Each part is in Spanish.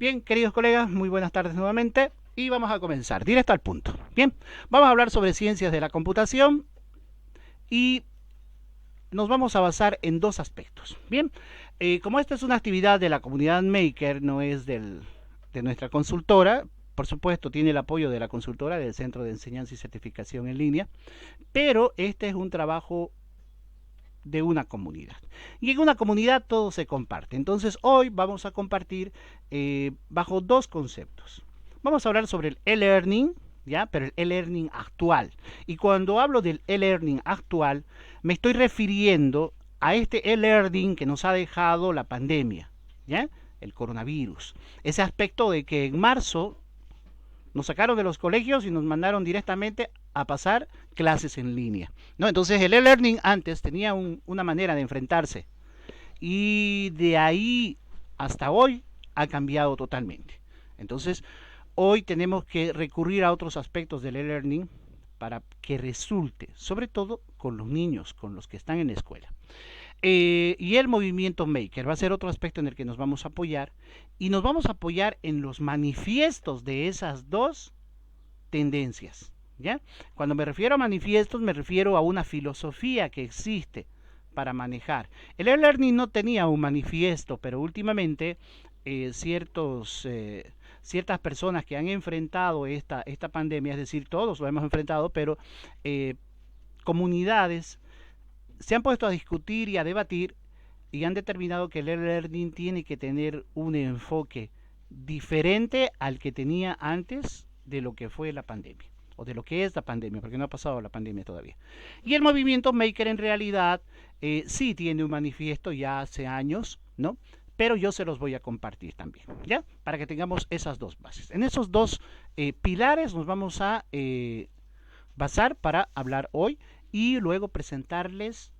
Bien, queridos colegas, muy buenas tardes nuevamente y vamos a comenzar directo al punto. Bien, vamos a hablar sobre ciencias de la computación y nos vamos a basar en dos aspectos. Bien, como esta es una actividad de la comunidad Maker, no es de nuestra consultora, por supuesto tiene el apoyo de la consultora del Centro de Enseñanza y Certificación en Línea, pero este es un trabajo de una comunidad. Y en una comunidad todo se comparte. Entonces hoy vamos a compartir bajo dos conceptos. Vamos a hablar sobre el e-learning, ¿ya? Pero el e-learning actual. Y cuando hablo del e-learning actual, me estoy refiriendo a este e-learning que nos ha dejado la pandemia, ¿ya? El coronavirus. Ese aspecto de que en marzo nos sacaron de los colegios y nos mandaron directamente a pasar clases en línea, ¿no? Entonces el e-learning antes tenía una manera de enfrentarse y de ahí hasta hoy ha cambiado totalmente. Entonces hoy tenemos que recurrir a otros aspectos del e-learning para que resulte, sobre todo con los niños, con los que están en la escuela. Y el movimiento Maker va a ser otro aspecto en el que nos vamos a apoyar y nos vamos a apoyar en los manifiestos de esas dos tendencias, ¿ya? Cuando me refiero a manifiestos me refiero a una filosofía que existe para manejar. El e-learning no tenía un manifiesto, pero últimamente ciertas personas que han enfrentado esta pandemia, es decir, todos lo hemos enfrentado, pero comunidades se han puesto a discutir y a debatir y han determinado que el e-learning tiene que tener un enfoque diferente al que tenía antes de lo que fue la pandemia o de lo que es la pandemia, porque no ha pasado la pandemia todavía. Y el movimiento Maker en realidad sí tiene un manifiesto ya hace años, ¿no? Pero yo se los voy a compartir también, ¿ya? Para que tengamos esas dos bases. En esos dos pilares nos vamos a basar para hablar hoy y luego presentarles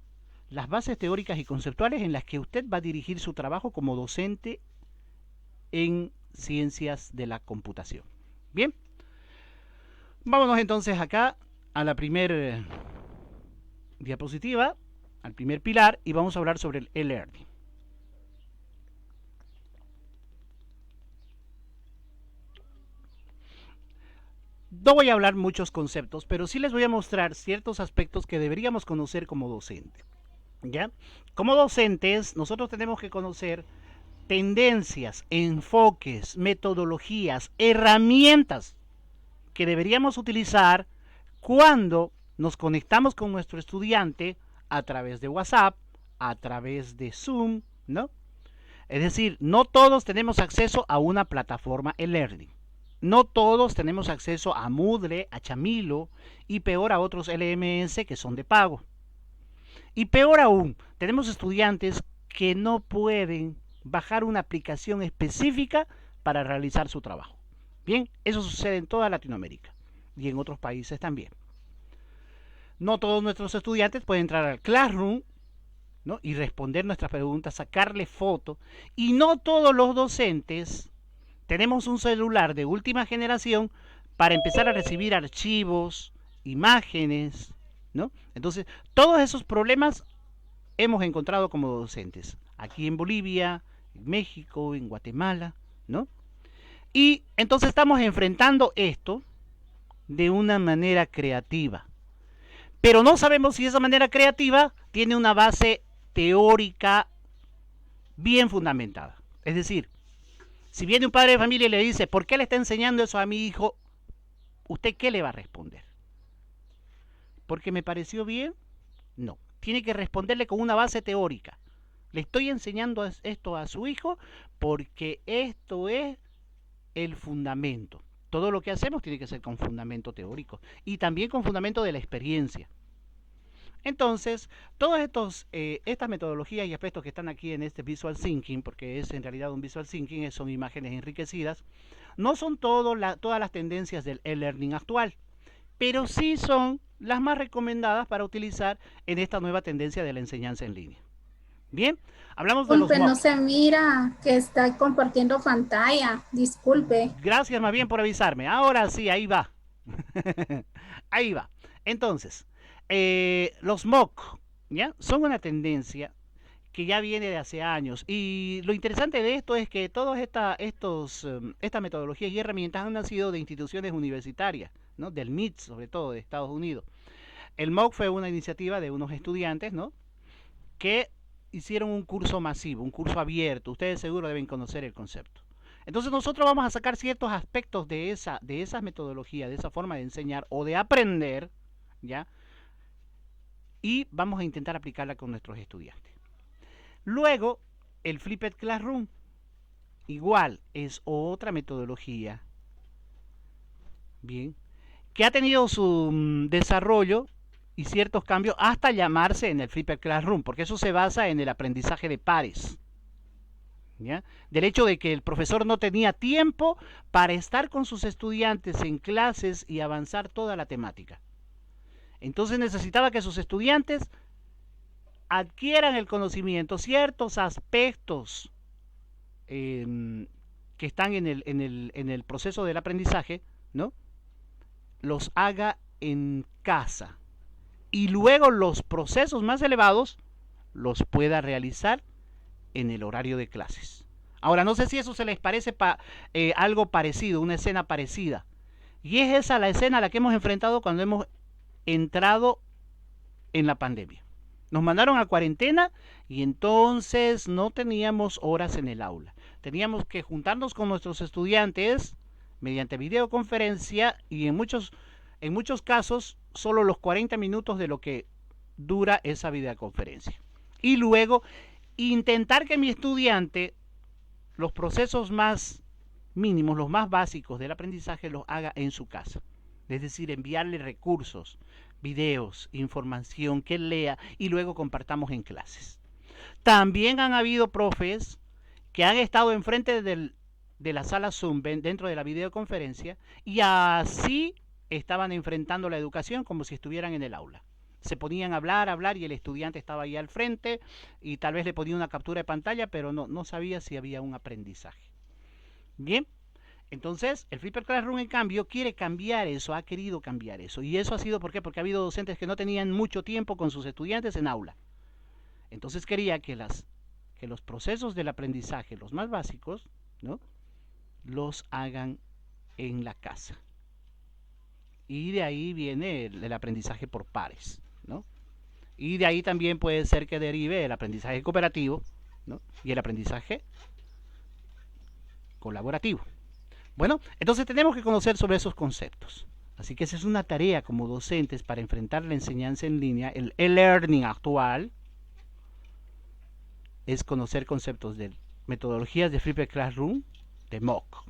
las bases teóricas y conceptuales en las que usted va a dirigir su trabajo como docente en ciencias de la computación. Bien, vámonos entonces acá a la primera diapositiva, al primer pilar, y vamos a hablar sobre el e-learning. No voy a hablar muchos conceptos, pero sí les voy a mostrar ciertos aspectos que deberíamos conocer como docente. ¿Ya? Como docentes, nosotros tenemos que conocer tendencias, enfoques, metodologías, herramientas que deberíamos utilizar cuando nos conectamos con nuestro estudiante a través de WhatsApp, a través de Zoom, ¿no? Es decir, no todos tenemos acceso a una plataforma e-learning. No todos tenemos acceso a Moodle, a Chamilo y peor a otros LMS que son de pago. Y peor aún, tenemos estudiantes que no pueden bajar una aplicación específica para realizar su trabajo. Bien, eso sucede en toda Latinoamérica y en otros países también. No todos nuestros estudiantes pueden entrar al Classroom, ¿no? Y responder nuestras preguntas, sacarle fotos. Y no todos los docentes tenemos un celular de última generación para empezar a recibir archivos, imágenes, ¿no? Entonces, todos esos problemas hemos encontrado como docentes, aquí en Bolivia, en México, en Guatemala, ¿no? Y entonces estamos enfrentando esto de una manera creativa. Pero no sabemos si esa manera creativa tiene una base teórica bien fundamentada. Es decir, si viene un padre de familia y le dice, ¿por qué le está enseñando eso a mi hijo? ¿Usted qué le va a responder? ¿Porque me pareció bien? No. Tiene que responderle con una base teórica. Le estoy enseñando esto a su hijo porque esto es el fundamento. Todo lo que hacemos tiene que ser con fundamento teórico y también con fundamento de la experiencia. Entonces, todas estas metodologías y aspectos que están aquí en este Visual Thinking, porque es en realidad un Visual Thinking, son imágenes enriquecidas, no son todas las tendencias del e-learning actual, pero sí son las más recomendadas para utilizar en esta nueva tendencia de la enseñanza en línea. Bien, hablamos de los Disculpe, no MOOC. se mira que está compartiendo pantalla. Disculpe. Gracias más bien por avisarme. Ahora sí, ahí va. Ahí va. Entonces, los MOOC, ¿ya? Son una tendencia que ya viene de hace años. Y lo interesante de esto es que todas estas metodologías y herramientas han nacido de instituciones universitarias, ¿no? Del MIT, sobre todo, de Estados Unidos. El MOOC fue una iniciativa de unos estudiantes, ¿no? Que hicieron un curso masivo, un curso abierto. Ustedes seguro deben conocer el concepto. Entonces nosotros vamos a sacar ciertos aspectos de esa metodología, de esa forma de enseñar o de aprender, ¿ya? Y vamos a intentar aplicarla con nuestros estudiantes. Luego, el Flipped Classroom, igual, es otra metodología, bien, que ha tenido su desarrollo y ciertos cambios hasta llamarse en el Flipped Classroom, porque eso se basa en el aprendizaje de pares. ¿Ya? Del hecho de que el profesor no tenía tiempo para estar con sus estudiantes en clases y avanzar toda la temática. Entonces necesitaba que sus estudiantes adquieran el conocimiento, ciertos aspectos que están en el proceso del aprendizaje, ¿no? Los haga en casa. Y luego los procesos más elevados los pueda realizar en el horario de clases. Ahora, no sé si eso se les parece algo parecido, una escena parecida. Y es esa la escena a la que hemos enfrentado cuando hemos entrado en la pandemia. Nos mandaron a cuarentena y entonces no teníamos horas en el aula. Teníamos que juntarnos con nuestros estudiantes mediante videoconferencia y en muchos casos solo los 40 minutos de lo que dura esa videoconferencia. Y luego intentar que mi estudiante los procesos más mínimos, los más básicos del aprendizaje los haga en su casa. Es decir, enviarle recursos, videos, información que él lea y luego compartamos en clases. También han habido profes que han estado enfrente de la sala Zoom dentro de la videoconferencia y así estaban enfrentando la educación como si estuvieran en el aula. Se ponían a hablar y el estudiante estaba ahí al frente y tal vez le ponía una captura de pantalla, pero no sabía si había un aprendizaje. Bien, entonces el Flipped Classroom en cambio quiere cambiar eso, ha querido cambiar eso. Y eso ha sido ¿por qué? Porque ha habido docentes que no tenían mucho tiempo con sus estudiantes en aula. Entonces quería que los procesos del aprendizaje, los más básicos, ¿no? Los hagan en la casa. Y de ahí viene el aprendizaje por pares, ¿no? Y de ahí también puede ser que derive el aprendizaje cooperativo, ¿no? Y el aprendizaje colaborativo. Bueno, entonces tenemos que conocer sobre esos conceptos. Así que esa es una tarea como docentes para enfrentar la enseñanza en línea, el e-learning actual, es conocer conceptos de metodologías de Flipped Classroom, de MOOC.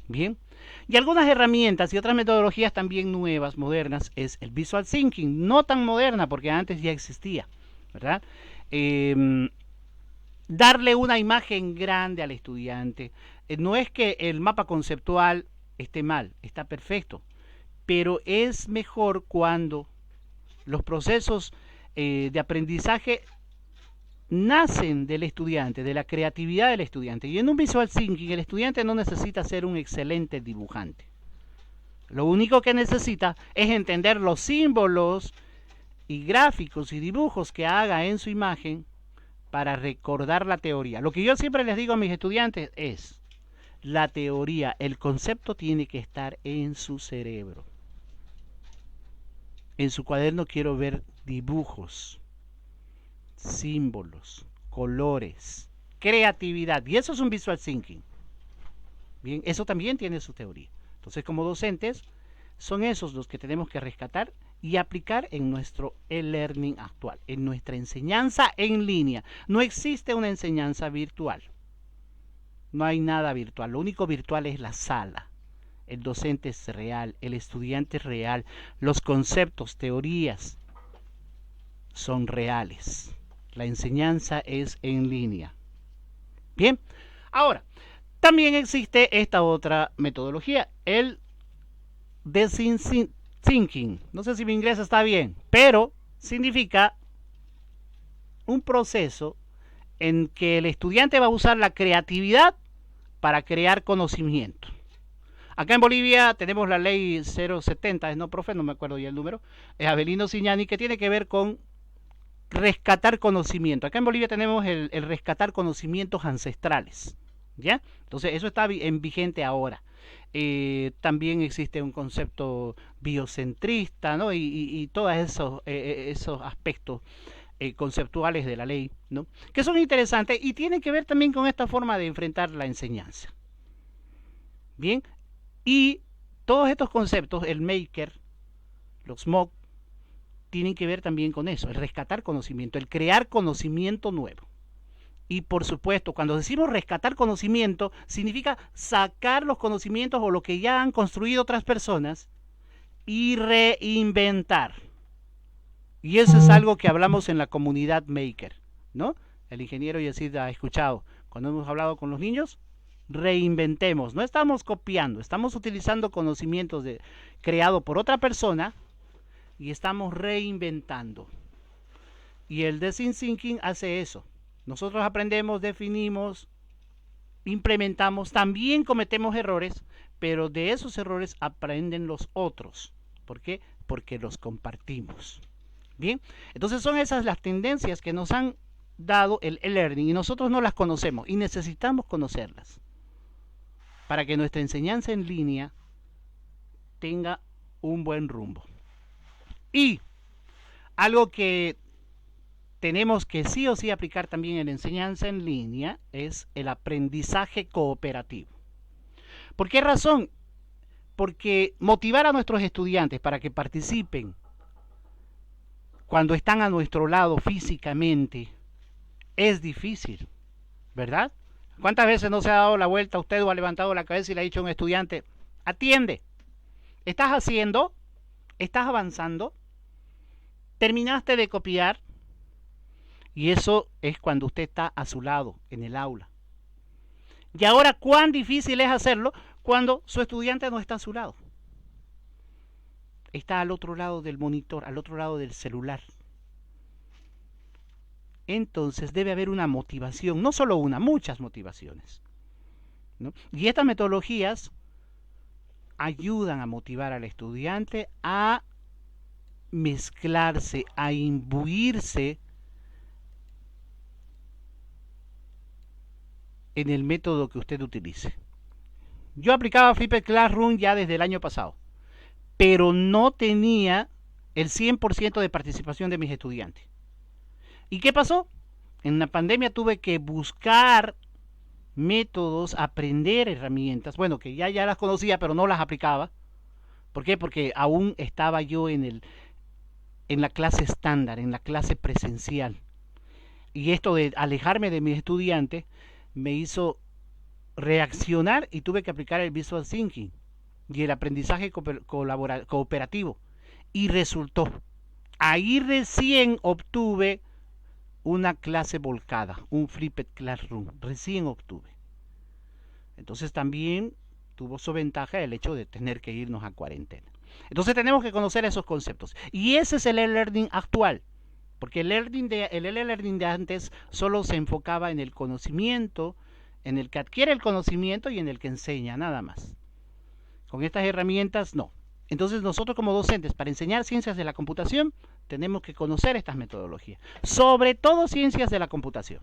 Bien, y algunas herramientas y otras metodologías también nuevas, modernas, es el Visual Thinking, no tan moderna porque antes ya existía, ¿verdad? Darle una imagen grande al estudiante. No es que el mapa conceptual esté mal, está perfecto, pero es mejor cuando los procesos de aprendizaje nacen del estudiante, de la creatividad del estudiante. Y en un Visual Thinking el estudiante no necesita ser un excelente dibujante. Lo único que necesita es entender los símbolos y gráficos y dibujos que haga en su imagen para recordar la teoría. Lo que yo siempre les digo a mis estudiantes es, la teoría, el concepto tiene que estar en su cerebro. En su cuaderno quiero ver dibujos, símbolos, colores, creatividad. Y eso es un Visual Thinking. Bien, eso también tiene su teoría. Entonces, como docentes, son esos los que tenemos que rescatar y aplicar en nuestro e-learning actual, en nuestra enseñanza en línea. No existe una enseñanza virtual. No hay nada virtual. Lo único virtual es la sala. El docente es real, el estudiante es real, los conceptos, teorías son reales. La enseñanza es en línea. Bien, ahora, también existe esta otra metodología, el Design Thinking. No sé si mi inglés está bien, pero significa un proceso en que el estudiante va a usar la creatividad para crear conocimiento. Acá en Bolivia tenemos la ley 070, no profe, no me acuerdo ya el número, es Avelino Signani, que tiene que ver con rescatar conocimiento. Acá en Bolivia tenemos el rescatar conocimientos ancestrales, ¿ya? Entonces eso está en vigente ahora. También existe un concepto biocentrista, ¿no? Y todos esos aspectos conceptuales de la ley, ¿no? Que son interesantes y tienen que ver también con esta forma de enfrentar la enseñanza. Bien, y todos estos conceptos, el maker, los MOOC, tienen que ver también con eso, el rescatar conocimiento, el crear conocimiento nuevo. Y por supuesto, cuando decimos rescatar conocimiento, significa sacar los conocimientos o lo que ya han construido otras personas y reinventar. Y eso es algo que hablamos en la comunidad maker, ¿no? El ingeniero Yesid ha escuchado. Cuando hemos hablado con los niños, reinventemos. No estamos copiando, estamos utilizando conocimientos creado por otra persona y estamos reinventando. Y el design thinking hace eso. Nosotros aprendemos, definimos, implementamos, también cometemos errores, pero de esos errores aprenden los otros. ¿Por qué? Porque los compartimos. Bien, entonces son esas las tendencias que nos han dado el e-learning y nosotros no las conocemos y necesitamos conocerlas para que nuestra enseñanza en línea tenga un buen rumbo. Y algo que tenemos que sí o sí aplicar también en la enseñanza en línea es el aprendizaje cooperativo. ¿Por qué razón? Porque motivar a nuestros estudiantes para que participen cuando están a nuestro lado físicamente es difícil, ¿verdad? ¿Cuántas veces no se ha dado la vuelta a usted o ha levantado la cabeza y le ha dicho a un estudiante, atiende, estás haciendo, estás avanzando, terminaste de copiar? Y eso es cuando usted está a su lado, en el aula. Y ahora, ¿cuán difícil es hacerlo cuando su estudiante no está a su lado? Está al otro lado del monitor, al otro lado del celular. Entonces debe haber una motivación, no solo una, muchas motivaciones, ¿no? Y estas metodologías ayudan a motivar al estudiante a mezclarse, a imbuirse en el método que usted utilice. Yo aplicaba Flipped Classroom ya desde el año pasado, pero no tenía el 100% de participación de mis estudiantes. ¿Y qué pasó? En la pandemia tuve que buscar métodos, aprender herramientas, bueno, que ya las conocía, pero no las aplicaba. ¿Por qué? Porque aún estaba yo en la clase estándar, en la clase presencial. Y esto de alejarme de mis estudiantes me hizo reaccionar y tuve que aplicar el Visual Thinking y el aprendizaje cooperativo. Y resultó. Ahí recién obtuve una clase volcada, un Flipped Classroom. Recién obtuve. Entonces también tuvo su ventaja el hecho de tener que irnos a cuarentena. Entonces tenemos que conocer esos conceptos. Y ese es el e-learning actual. Porque el e-learning de antes solo se enfocaba en el conocimiento, en el que adquiere el conocimiento y en el que enseña, nada más. Con estas herramientas, no. Entonces nosotros como docentes, para enseñar ciencias de la computación, tenemos que conocer estas metodologías. Sobre todo ciencias de la computación.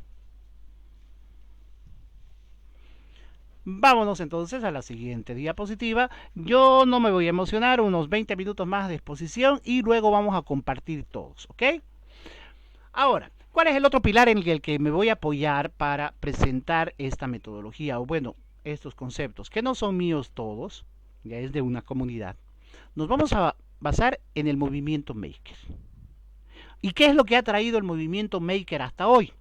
Vámonos entonces a la siguiente diapositiva. Yo no me voy a emocionar, unos 20 minutos más de exposición y luego vamos a compartir todos, ¿ok? Ahora, ¿cuál es el otro pilar en el que me voy a apoyar para presentar esta metodología? O bueno, estos conceptos, que no son míos todos, ya es de una comunidad. Nos vamos a basar en el movimiento Maker. ¿Y qué es lo que ha traído el movimiento Maker hasta hoy?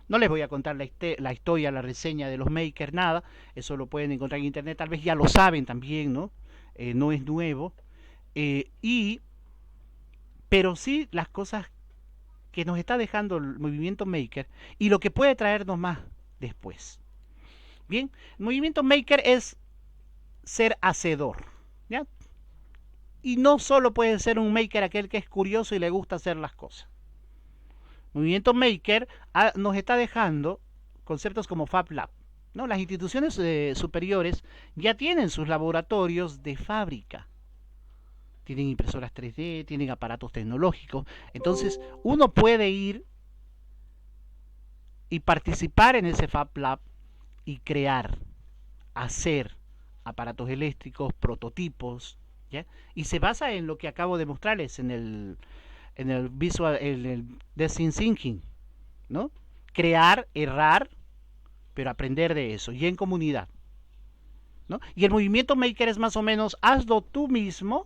No les voy a contar la historia, la reseña de los Maker, nada. Eso lo pueden encontrar en internet, tal vez ya lo saben también, ¿no? No es nuevo. Pero sí las cosas que nos está dejando el movimiento Maker y lo que puede traernos más después. Bien, el movimiento Maker es ser hacedor, ¿ya? Y no solo puede ser un Maker aquel que es curioso y le gusta hacer las cosas. El movimiento Maker nos está dejando conceptos como Fab Lab, ¿no? Las instituciones superiores ya tienen sus laboratorios de fábrica. Tienen impresoras 3D, tienen aparatos tecnológicos. Entonces, uno puede ir y participar en ese Fab Lab y crear, hacer aparatos eléctricos, prototipos, ¿ya? Y se basa en lo que acabo de mostrarles en el design thinking, ¿no? Crear, errar, pero aprender de eso y en comunidad, ¿no? Y el movimiento maker es más o menos hazlo tú mismo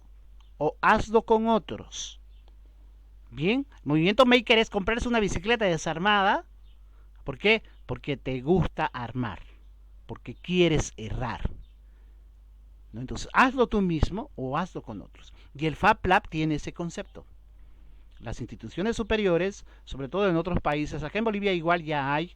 o hazlo con otros. Bien, el movimiento maker es comprarse una bicicleta desarmada. ¿Por qué? Porque te gusta armar, porque quieres errar, ¿no? Entonces, hazlo tú mismo o hazlo con otros. Y el Fab Lab tiene ese concepto. Las instituciones superiores, sobre todo en otros países, acá en Bolivia igual ya hay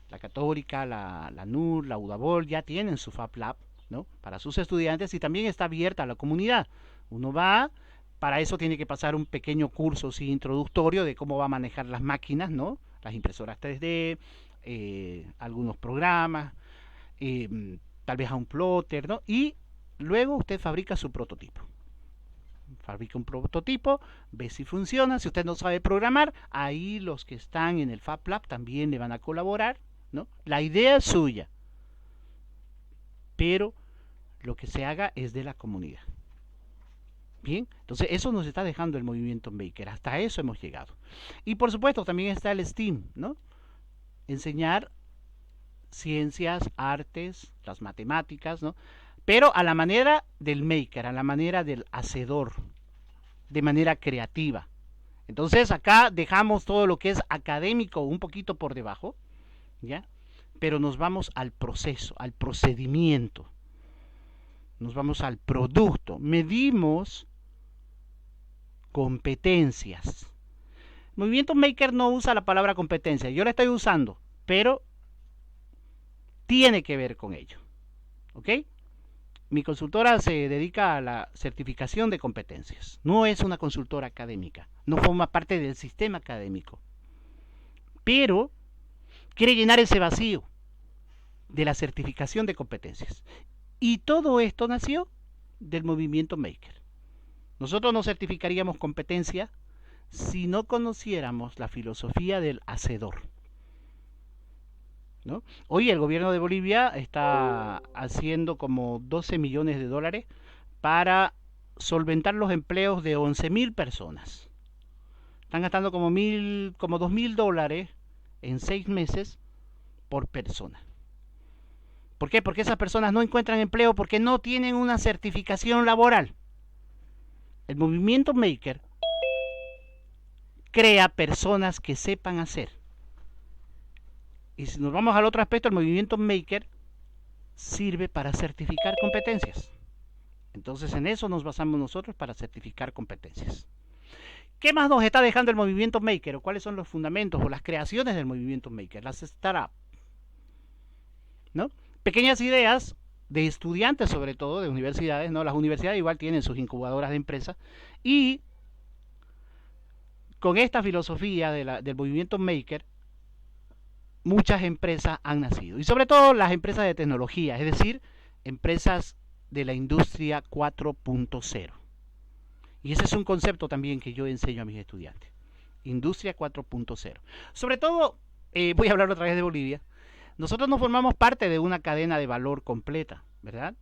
la Católica, la NUR, la UDABOL, ya tienen su Fab Lab, ¿no? Para sus estudiantes y también está abierta a la comunidad. Uno va, para eso tiene que pasar un pequeño curso sí, introductorio de cómo va a manejar las máquinas, ¿no? Las impresoras 3D, algunos programas, tal vez a un plotter, ¿no? Y luego usted fabrica su prototipo. Fabrica un prototipo, ve si funciona. Si usted no sabe programar, ahí los que están en el Fab Lab también le van a colaborar, ¿no? La idea es suya, pero lo que se haga es de la comunidad. Bien, entonces eso nos está dejando el movimiento maker, hasta eso hemos llegado. Y por supuesto también está el STEAM, ¿no? Enseñar ciencias, artes, las matemáticas, ¿no? Pero a la manera del maker, a la manera del hacedor, de manera creativa. Entonces acá dejamos todo lo que es académico un poquito por debajo, ¿ya? Pero nos vamos al proceso, al procedimiento. Nos vamos al producto. Medimos competencias. Movimiento Maker no usa la palabra competencia, yo la estoy usando, pero tiene que ver con ello. ¿Ok? Mi consultora se dedica a la certificación de competencias. No es una consultora académica, no forma parte del sistema académico. Pero quiere llenar ese vacío de la certificación de competencias. Y todo esto nació del movimiento Maker. Nosotros no certificaríamos competencia si no conociéramos la filosofía del hacedor, ¿no? Hoy el gobierno de Bolivia está haciendo como 12 millones de dólares para solventar los empleos de 11.000 personas. Están gastando como 2.000 dólares en 6 meses por persona. ¿Por qué? Porque esas personas no encuentran empleo porque no tienen una certificación laboral. El movimiento Maker crea personas que sepan hacer. Y si nos vamos al otro aspecto, el movimiento Maker sirve para certificar competencias. Entonces en eso nos basamos nosotros para certificar competencias. ¿Qué más nos está dejando el movimiento Maker? ¿O cuáles son los fundamentos o las creaciones del movimiento Maker? Las startups, ¿no? Pequeñas ideas de estudiantes, sobre todo de universidades, ¿no? Las universidades igual tienen sus incubadoras de empresas y con esta filosofía del movimiento Maker muchas empresas han nacido y sobre todo las empresas de tecnología, es decir, empresas de la industria 4.0. Y ese es un concepto también que yo enseño a mis estudiantes. Industria 4.0. Sobre todo, voy a hablar otra vez de Bolivia. Nosotros no formamos parte de una cadena de valor completa, ¿verdad?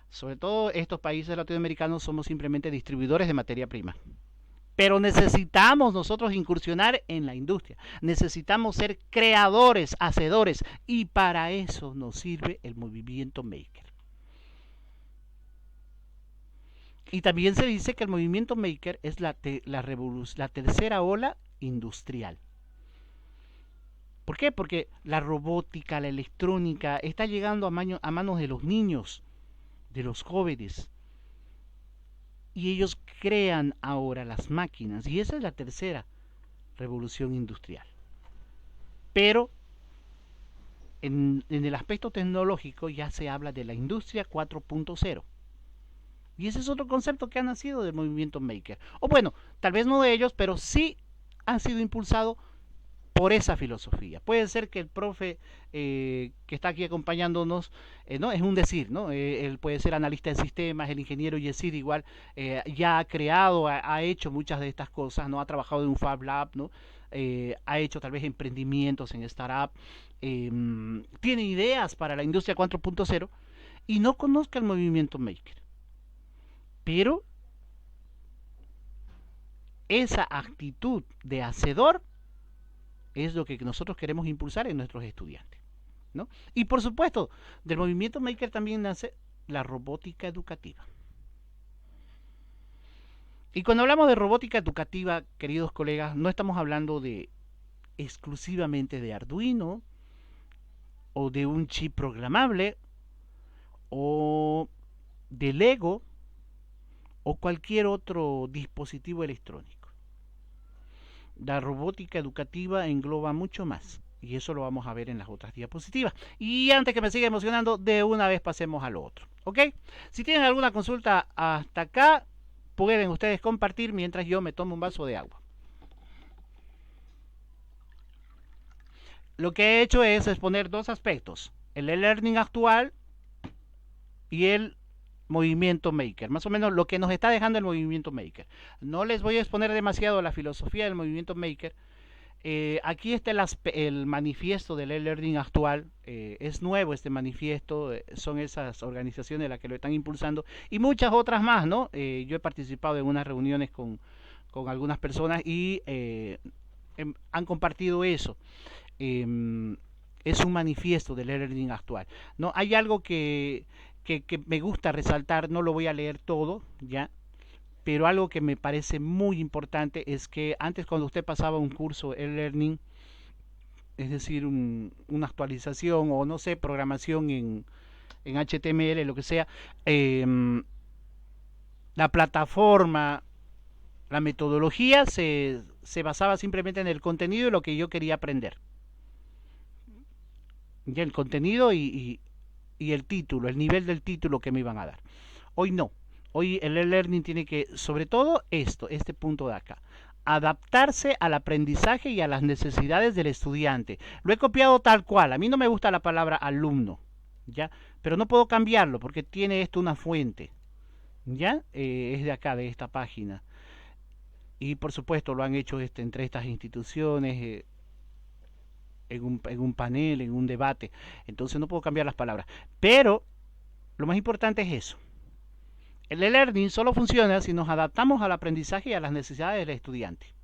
Sobre todo estos países latinoamericanos somos simplemente distribuidores de materia prima. Pero necesitamos nosotros incursionar en la industria. Necesitamos ser creadores, hacedores. Y para eso nos sirve el movimiento Maker. Y también se dice que el movimiento Maker es la tercera ola industrial. ¿Por qué? Porque la robótica, la electrónica está llegando a manos de los niños, de los jóvenes. Y ellos crean ahora las máquinas. Y esa es la tercera revolución industrial. Pero en el aspecto tecnológico ya se habla de la industria 4.0. Y ese es otro concepto que ha nacido del movimiento Maker. O bueno, tal vez no de ellos, pero sí han sido impulsados por esa filosofía. Puede ser que el profe que está aquí acompañándonos, ¿no? Es un decir, ¿no? Él puede ser analista de sistemas, el ingeniero Yesid igual ya ha creado, ha hecho muchas de estas cosas, ¿no? Ha trabajado en un Fab Lab, ¿no? ha hecho tal vez emprendimientos en startup, tiene ideas para la industria 4.0 y no conozca el movimiento maker. Pero esa actitud de hacedor es lo que nosotros queremos impulsar en nuestros estudiantes, ¿no? Y por supuesto, del movimiento maker también nace la robótica educativa. Y cuando hablamos de robótica educativa, queridos colegas, no estamos hablando de exclusivamente de Arduino o de un chip programable o de Lego o cualquier otro dispositivo electrónico. La robótica educativa engloba mucho más y eso lo vamos a ver en las otras diapositivas. Y antes que me siga emocionando, de una vez pasemos a lo otro, ¿ok? Si tienen alguna consulta hasta acá, pueden ustedes compartir mientras yo me tomo un vaso de agua. Lo que he hecho es exponer dos aspectos, el e-learning actual y el movimiento maker, más o menos lo que nos está dejando el movimiento maker. No les voy a exponer demasiado la filosofía del movimiento maker. Aquí está el manifiesto del e-learning actual. Es nuevo este manifiesto, son esas organizaciones las que lo están impulsando y muchas otras más, ¿no? Yo he participado en unas reuniones con algunas personas y han compartido eso. Es un manifiesto del e-learning actual, ¿no? Hay algo que me gusta resaltar, no lo voy a leer todo, ¿ya? Pero algo que me parece muy importante es que antes cuando usted pasaba un curso e-learning, es decir, una actualización o no sé, programación en HTML, lo que sea, la plataforma, la metodología se basaba simplemente en el contenido y lo que yo quería aprender. Ya el contenido y el título, el nivel del título que me iban a dar. Hoy no. Hoy el e-learning tiene que, sobre todo este punto de acá, adaptarse al aprendizaje y a las necesidades del estudiante. Lo he copiado tal cual. A mí no me gusta la palabra alumno, ¿ya? Pero no puedo cambiarlo porque tiene esto una fuente, ¿ya? Es de acá, de esta página. Y por supuesto lo han hecho entre estas instituciones, en un panel, en un debate. Entonces no puedo cambiar las palabras. Pero lo más importante es eso. El e-learning solo funciona si nos adaptamos al aprendizaje y a las necesidades del estudiante.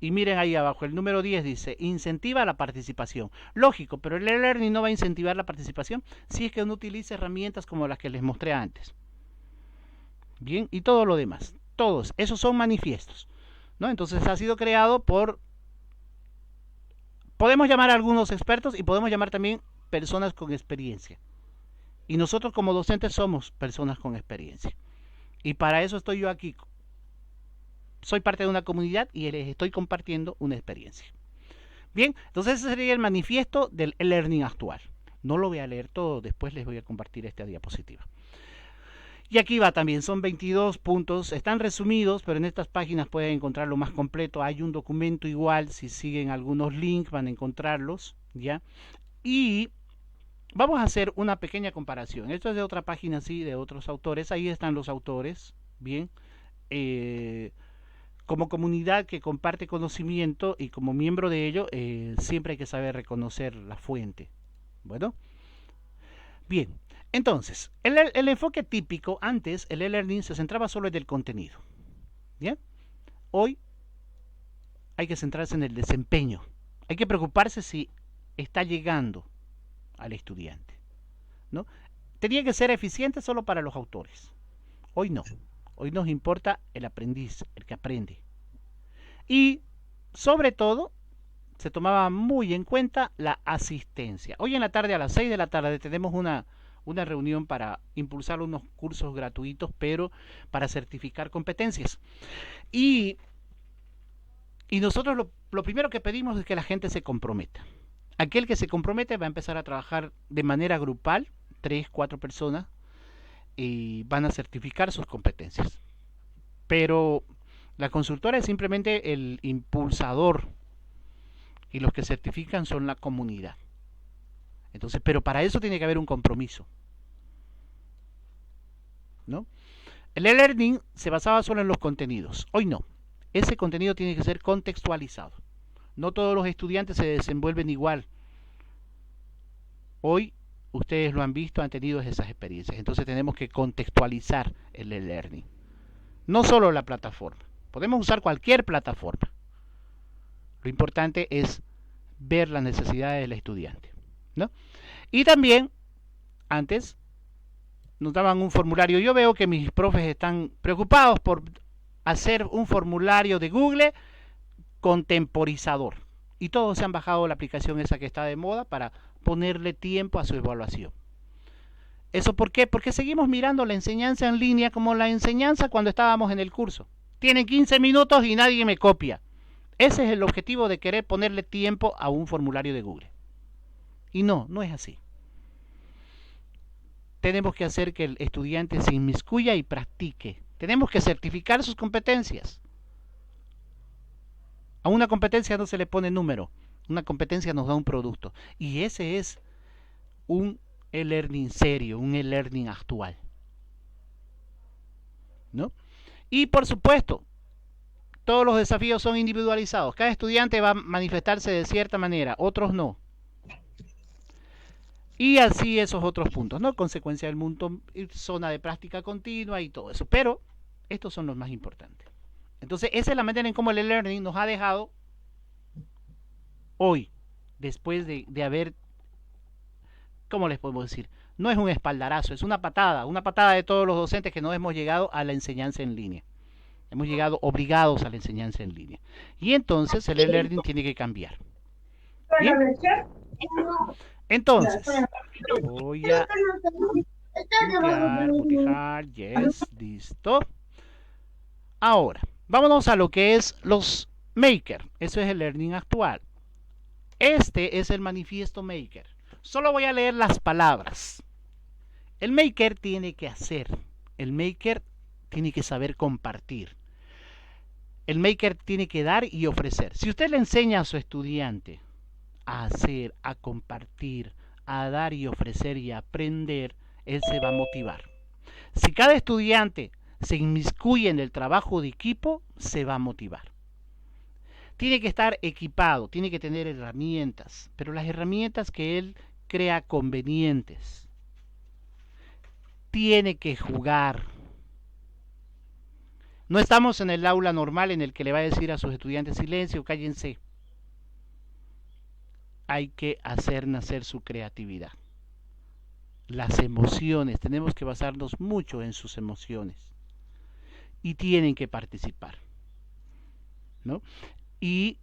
Y miren ahí abajo, el número 10 dice, incentiva la participación. Lógico, pero el e-learning no va a incentivar la participación si es que uno utiliza herramientas como las que les mostré antes. Bien, y todo lo demás. Todos, esos son manifiestos, ¿no? Entonces ha sido creado por... Podemos llamar a algunos expertos y podemos llamar también personas con experiencia. Y nosotros como docentes somos personas con experiencia. Y para eso estoy yo aquí. Soy parte de una comunidad y les estoy compartiendo una experiencia. Bien, entonces ese sería el manifiesto del e-learning actual. No lo voy a leer todo, después les voy a compartir esta diapositiva. Y aquí va también, son 22 puntos, están resumidos, pero en estas páginas pueden encontrarlo más completo. Hay un documento igual, si siguen algunos links van a encontrarlos, ¿ya? Y vamos a hacer una pequeña comparación. Esto es de otra página, sí, de otros autores. Ahí están los autores, bien. Como comunidad que comparte conocimiento y como miembro de ello, siempre hay que saber reconocer la fuente. Bueno, bien. Entonces, el enfoque típico, antes el e-learning se centraba solo en el contenido. ¿Bien? Hoy hay que centrarse en el desempeño. Hay que preocuparse si está llegando al estudiante, ¿no? Tenía que ser eficiente solo para los autores. Hoy no. Hoy nos importa el aprendiz, el que aprende. Y sobre todo se tomaba muy en cuenta la asistencia. Hoy en la tarde a las 6 de la tarde tenemos una reunión para impulsar unos cursos gratuitos, pero para certificar competencias. Y nosotros lo primero que pedimos es que la gente se comprometa. Aquel que se compromete va a empezar a trabajar de manera grupal, 3, 4 personas, y van a certificar sus competencias. Pero la consultora es simplemente el impulsador y los que certifican son la comunidad. Entonces, pero para eso tiene que haber un compromiso, ¿no? El e-learning se basaba solo en los contenidos. Hoy no. ese contenido tiene que ser contextualizado. No todos los estudiantes se desenvuelven igual. Hoy ustedes lo han visto, han tenido esas experiencias. Entonces tenemos que contextualizar el e-learning. No solo la plataforma. Podemos usar cualquier plataforma. Lo importante es ver las necesidades del estudiante, ¿no? Y también, antes, nos daban un formulario. Yo veo que mis profes están preocupados por hacer un formulario de Google contemporizador. Y todos se han bajado la aplicación esa que está de moda para ponerle tiempo a su evaluación. ¿Eso por qué? Porque seguimos mirando la enseñanza en línea como la enseñanza cuando estábamos en el curso. Tienen 15 minutos y nadie me copia. Ese es el objetivo de querer ponerle tiempo a un formulario de Google. Y no, no es así. Tenemos que hacer que el estudiante se inmiscuya y practique. Tenemos que certificar sus competencias. A una competencia no se le pone número. Una competencia nos da un producto. Y ese es un e-learning serio, un e-learning actual, ¿no? Y por supuesto, todos los desafíos son individualizados. Cada estudiante va a manifestarse de cierta manera, otros no. Y así esos otros puntos, ¿no? Consecuencia del mundo, zona de práctica continua y todo eso. Pero estos son los más importantes. Entonces, esa es la manera en cómo el e-learning nos ha dejado hoy, después de haber, ¿cómo les podemos decir? No es un espaldarazo, es una patada de todos los docentes que no hemos llegado a la enseñanza en línea. Hemos llegado obligados a la enseñanza en línea. Y entonces el e-learning tiene que cambiar. ¿Bien? Entonces, voy a botejar, yes, listo. Ahora, vámonos a lo que es los Maker. Eso es el learning actual. Este es el manifiesto Maker. Solo voy a leer las palabras. El Maker tiene que hacer. El Maker tiene que saber compartir. El Maker tiene que dar y ofrecer. Si usted le enseña a su estudiante a hacer, a compartir, a dar y ofrecer y a aprender, él se va a motivar. Si cada estudiante se inmiscuye en el trabajo de equipo, se va a motivar. Tiene que estar equipado, tiene que tener herramientas, pero las herramientas que él crea convenientes. Tiene que jugar. No estamos en el aula normal en el que le va a decir a sus estudiantes silencio, cállense. Hay que hacer nacer su creatividad. Las emociones, tenemos que basarnos mucho en sus emociones. Y tienen que participar, ¿no? Y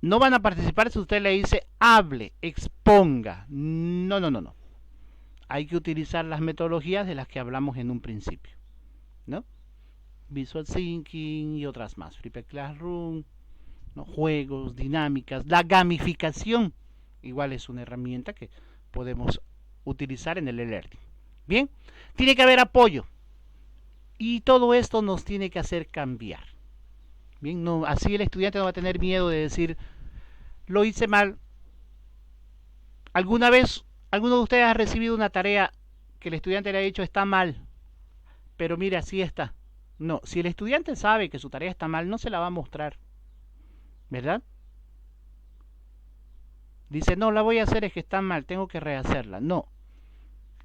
no van a participar si usted le dice hable, exponga. No, no, no, no. Hay que utilizar las metodologías de las que hablamos en un principio, ¿no? Visual Thinking y otras más. Flipped Classroom, ¿no? Juegos, dinámicas, la gamificación. Igual es una herramienta que podemos utilizar en el e-learning. Bien, tiene que haber apoyo. Y todo esto nos tiene que hacer cambiar. Bien, no, así el estudiante no va a tener miedo de decir, lo hice mal. ¿Alguna vez alguno de ustedes ha recibido una tarea que el estudiante le ha dicho está mal? Pero mire, así está. No, si el estudiante sabe que su tarea está mal, no se la va a mostrar. ¿Verdad? Dice, no, la voy a hacer, es que está mal, tengo que rehacerla. No,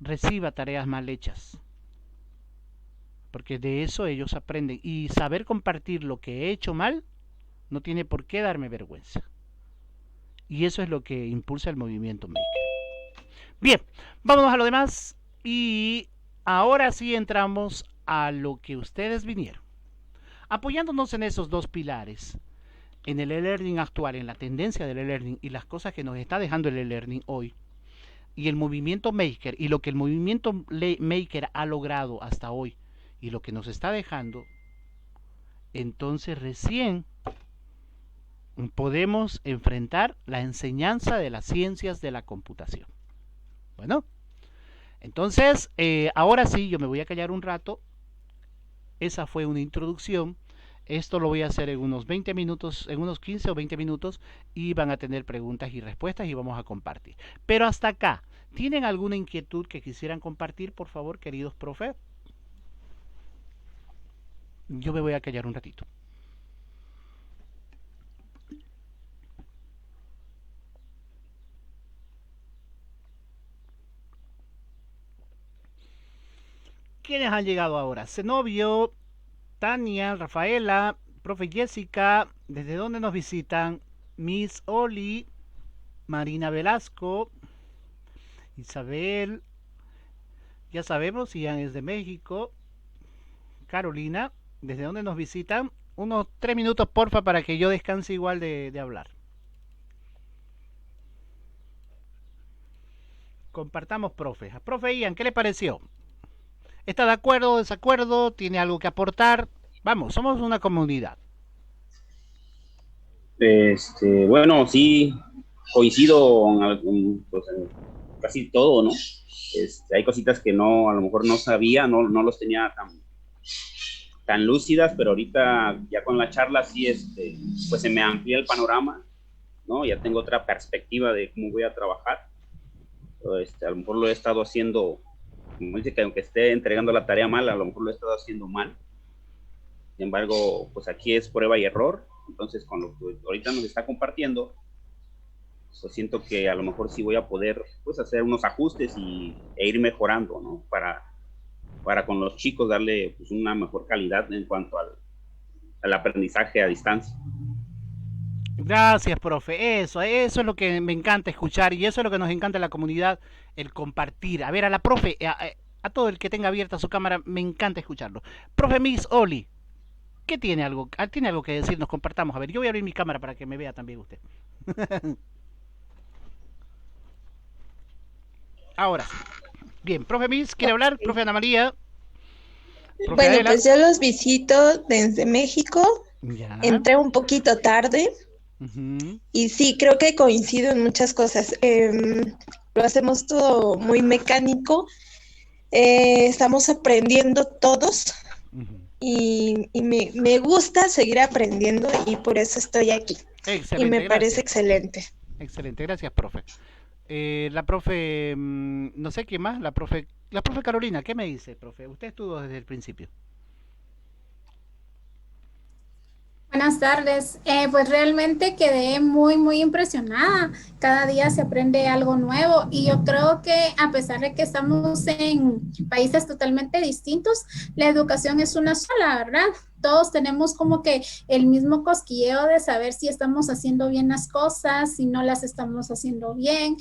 reciba tareas mal hechas. Porque de eso ellos aprenden. Y saber compartir lo que he hecho mal no tiene por qué darme vergüenza. Y eso es lo que impulsa el movimiento Maker. Bien, vámonos a lo demás. Y ahora sí entramos a lo que ustedes vinieron. Apoyándonos en esos dos pilares, en el e-learning actual, en la tendencia del e-learning y las cosas que nos está dejando el e-learning hoy, y el movimiento Maker, y lo que el movimiento Maker ha logrado hasta hoy, y lo que nos está dejando, entonces recién podemos enfrentar la enseñanza de las ciencias de la computación. Bueno, entonces, ahora sí, yo me voy a callar un rato. Esa fue una introducción. Esto lo voy a hacer en unos 20 minutos, en unos 15 o 20 minutos, y van a tener preguntas y respuestas y vamos a compartir. Pero hasta acá, ¿tienen alguna inquietud que quisieran compartir, por favor, queridos profe? Yo me voy a callar un ratito. ¿Quiénes han llegado ahora? Zenobio, Tania, Rafaela, profe Jessica, ¿desde dónde nos visitan? Miss Oli, Marina Velasco, Isabel, ya sabemos, Ian es de México, Carolina, ¿desde dónde nos visitan? Unos 3 minutos, porfa, para que yo descanse igual de hablar. Compartamos, profe. Profe Ian, ¿qué le pareció? ¿Está de acuerdo, desacuerdo? ¿Tiene algo que aportar? Vamos, somos una comunidad. Bueno, sí, coincido pues, en casi todo, ¿no? Hay cositas que no, a lo mejor no sabía, no los tenía tan lúcidas, pero ahorita ya con la charla sí, pues se me amplía el panorama, ¿no? Ya tengo otra perspectiva de cómo voy a trabajar. A lo mejor lo he estado haciendo, como dice, que aunque esté entregando la tarea mal, a lo mejor lo he estado haciendo mal. Sin embargo, pues aquí es prueba y error. Entonces, con lo que ahorita nos está compartiendo, pues siento que a lo mejor sí voy a poder, pues, hacer unos ajustes e ir mejorando, ¿no? Para con los chicos darle, pues, una mejor calidad en cuanto al aprendizaje a distancia. Gracias, profe. Eso es lo que me encanta escuchar y eso es lo que nos encanta en la comunidad, el compartir. A ver, a la profe, a todo el que tenga abierta su cámara, me encanta escucharlo. Profe Miss Oli, ¿qué tiene algo? ¿Tiene algo que decir? Nos compartamos. A ver, yo voy a abrir mi cámara para que me vea también usted. Ahora sí. Bien, profe Miss, ¿quiere hablar? Ok. Profe Ana María, profe Bueno, Adela. pues yo los visito desde México. Ya. Entré un poquito tarde Ujú. y sí, creo que coincido en muchas cosas. Lo hacemos todo muy mecánico. Estamos aprendiendo todos Ujú. y me gusta seguir aprendiendo y por eso estoy aquí. Y me Excelente, parece gracias. excelente. Excelente, gracias, profe. La profe, no sé quién más, la profe Carolina, ¿qué me dice, profe? Usted estuvo desde el principio. Buenas tardes. Pues realmente quedé muy impresionada. Cada día se aprende algo nuevo y yo creo que a pesar de que estamos en países totalmente distintos, la educación es una sola, ¿verdad? Todos tenemos como que el mismo cosquilleo de saber si estamos haciendo bien las cosas, si no las estamos haciendo bien,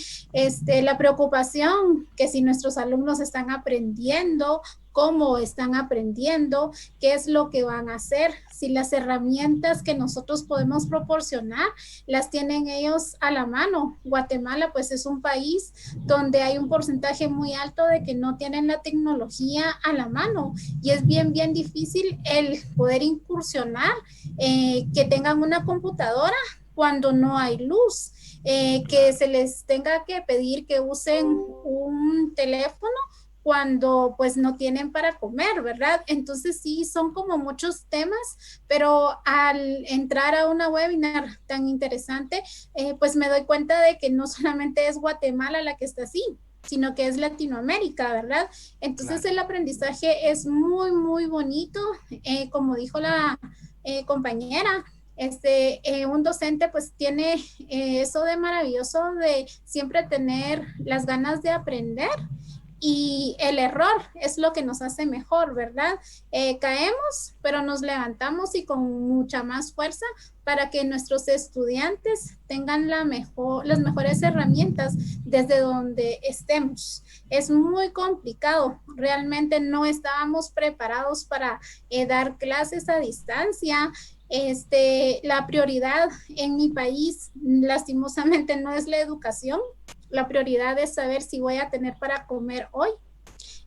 la preocupación que si nuestros alumnos están aprendiendo, cómo están aprendiendo, qué es lo que van a hacer, si las herramientas que nosotros podemos proporcionar las tienen ellos a la mano. Guatemala pues es un país donde hay un porcentaje muy alto de que no tienen la tecnología a la mano y es bien difícil el poder incursionar, que tengan una computadora cuando no hay luz, que Claro. se les tenga que pedir que usen un teléfono cuando pues no tienen para comer, ¿verdad? Entonces sí, son como muchos temas, pero al entrar a una webinar tan interesante, pues me doy cuenta de que no solamente es Guatemala la que está así, sino que es Latinoamérica, ¿verdad? Entonces Claro. el aprendizaje es muy bonito, como dijo la compañera, un docente pues tiene eso de maravilloso de siempre tener las ganas de aprender y el error es lo que nos hace mejor, ¿verdad? Caemos, pero nos levantamos y con mucha más fuerza para que nuestros estudiantes tengan las mejores herramientas desde donde estemos. Es muy complicado, realmente no estábamos preparados para dar clases a distancia. La prioridad en mi país lastimosamente no es la educación, la prioridad es saber si voy a tener para comer hoy.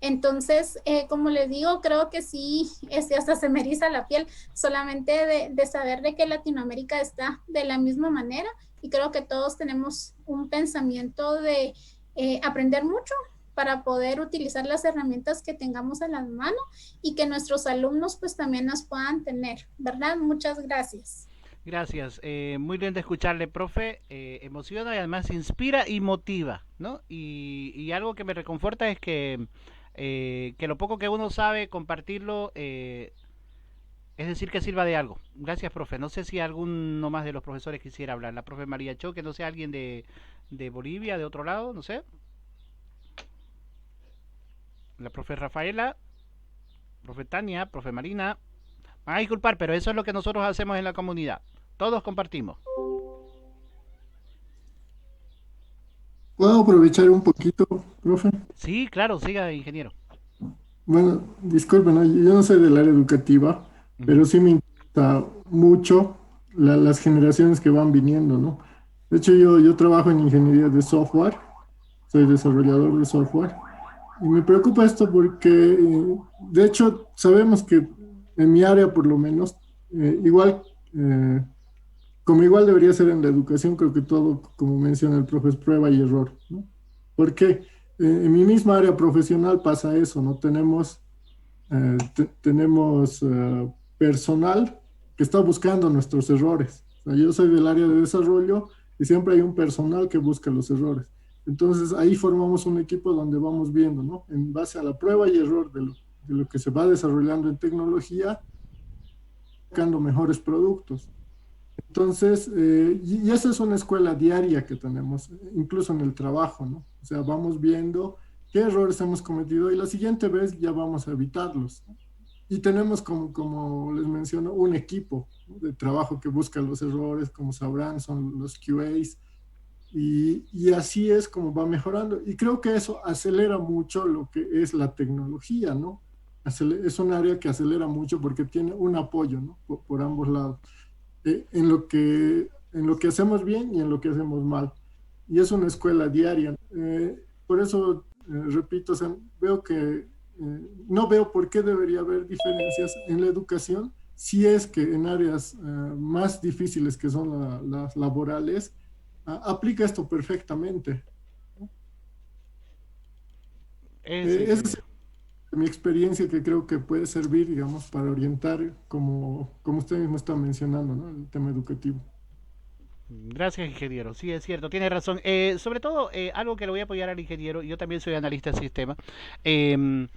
Entonces, como les digo, creo que sí, hasta se me eriza la piel solamente de saber de que Latinoamérica está de la misma manera y creo que todos tenemos un pensamiento de aprender mucho para poder utilizar las herramientas que tengamos a la mano y que nuestros alumnos pues también las puedan tener, ¿verdad? Muchas gracias. Gracias. Muy bien de escucharle, profe. Emociona y además inspira y motiva, ¿no? Y algo que me reconforta es que lo poco que uno sabe compartirlo, es decir, que sirva de algo. Gracias, profe. No sé si alguno más de los profesores quisiera hablar. La profe María Cho, que no sea alguien de Bolivia, de otro lado, no sé. La profe Rafaela. profe Tania, profe Marina. Van a disculpar, pero eso es lo que nosotros hacemos en la comunidad. Todos compartimos. ¿Puedo aprovechar un poquito, profe? Sí, claro, siga, ingeniero. Bueno, disculpen, ¿no? Yo no soy del área educativa, pero sí me importa mucho las generaciones que van viniendo, ¿no? De hecho, yo trabajo en ingeniería de software, soy desarrollador de software, y me preocupa esto porque, de hecho, sabemos que en mi área, por lo menos, igual, como igual debería ser en la educación, creo que todo, como menciona el profe, es prueba y error, ¿no? Porque en mi misma área profesional pasa eso, ¿no? Tenemos personal que está buscando nuestros errores. O sea, yo soy del área de desarrollo y siempre hay un personal que busca los errores. Entonces ahí formamos un equipo donde vamos viendo, ¿no? En base a la prueba y error de lo que se va desarrollando en tecnología, buscando mejores productos. Entonces, y esa es una escuela diaria que tenemos, incluso en el trabajo, ¿no? O sea, vamos viendo qué errores hemos cometido y la siguiente vez ya vamos a evitarlos, ¿no? Y tenemos, como les menciono, un equipo, ¿no?, de trabajo que busca los errores, como sabrán, son los QAs, y así es como va mejorando. Y creo que eso acelera mucho lo que es la tecnología, ¿no? Es un área que acelera mucho porque tiene un apoyo, ¿no? Por ambos lados, en lo que hacemos bien y en lo que hacemos mal. Y es una escuela diaria. Por eso, repito, o sea, no veo por qué debería haber diferencias en la educación si es que en áreas más difíciles que son las laborales, aplica esto perfectamente. Esa es mi experiencia que creo que puede servir, digamos, para orientar, como usted mismo está mencionando, ¿no?, el tema educativo. Gracias, ingeniero. Sí, es cierto, tiene razón. Sobre todo, algo que le voy a apoyar al ingeniero, yo también soy analista de sistema. em,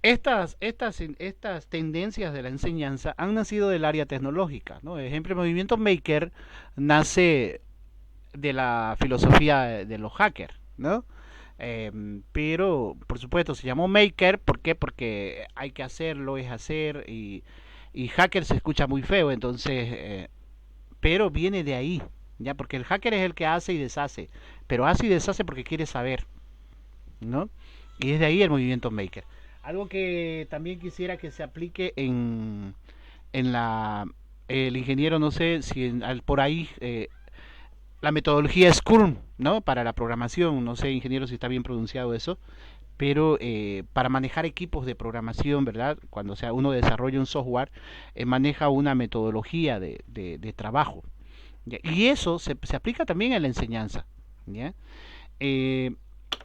estas tendencias de la enseñanza han nacido del área tecnológica, ¿no? Por ejemplo, el movimiento Maker nace de la filosofía de los hackers, ¿no? Pero, por supuesto, se llamó Maker, ¿por qué? Porque hay que hacerlo, es hacer, y hacker se escucha muy feo, entonces, pero viene de ahí, ¿ya? Porque el hacker es el que hace y deshace, pero hace y deshace porque quiere saber, ¿no? Y es de ahí el movimiento Maker. Algo que también quisiera que se aplique en la... El ingeniero, no sé si por ahí la metodología Scrum, ¿no? Para la programación, no sé, ingeniero, si está bien pronunciado eso, pero para manejar equipos de programación, ¿verdad? Cuando sea uno desarrolla un software, maneja una metodología de trabajo, ¿ya? Y eso se aplica también en la enseñanza, ¿ya? Eh,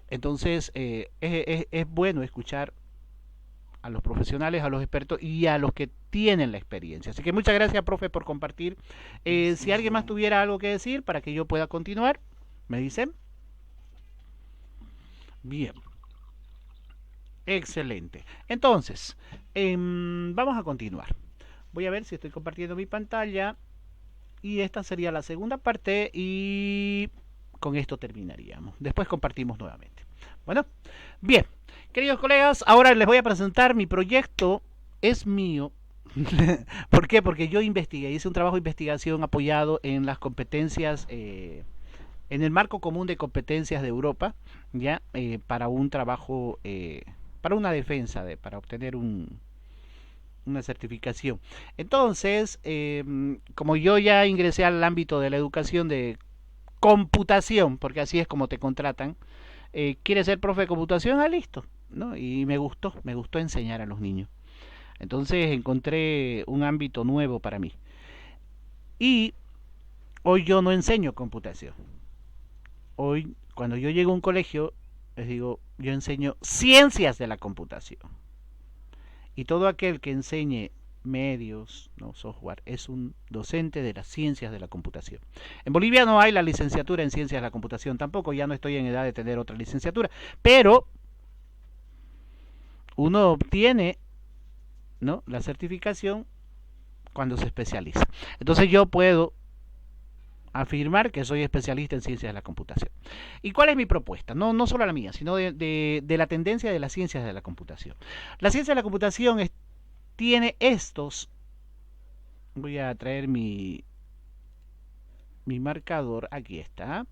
entonces, es bueno escuchar a los profesionales, a los expertos y a los que tienen la experiencia. Así que muchas gracias, profe, por compartir. Si alguien más tuviera algo que decir para que yo pueda continuar, me dicen. Bien, excelente. Entonces, vamos a continuar. Voy a ver si estoy compartiendo mi pantalla. Y esta sería la segunda parte y con esto terminaríamos. Después compartimos nuevamente. Bueno, bien. Queridos colegas, ahora les voy a presentar mi proyecto. Es mío. ¿Por qué? Porque yo investigué, hice un trabajo de investigación apoyado en las competencias, en el marco común de competencias de Europa, ya para un trabajo, para una defensa, para obtener una certificación. Entonces, como yo ya ingresé al ámbito de la educación de computación, porque así es como te contratan, ¿quieres ser profe de computación? Ah, listo, ¿no? Y me gustó enseñar a los niños. Entonces encontré un ámbito nuevo para mí. Y hoy yo no enseño computación. Hoy, cuando yo llego a un colegio, les digo, yo enseño ciencias de la computación. Y todo aquel que enseñe medios, no software, es un docente de las ciencias de la computación. En Bolivia no hay la licenciatura en ciencias de la computación, tampoco, ya no estoy en edad de tener otra licenciatura, pero uno obtiene, ¿no?, la certificación cuando se especializa. Entonces yo puedo afirmar que soy especialista en ciencias de la computación. ¿Y cuál es mi propuesta? No solo la mía, sino de la tendencia de las ciencias de la computación. La ciencia de la computación tiene estos, voy a traer mi marcador, aquí está,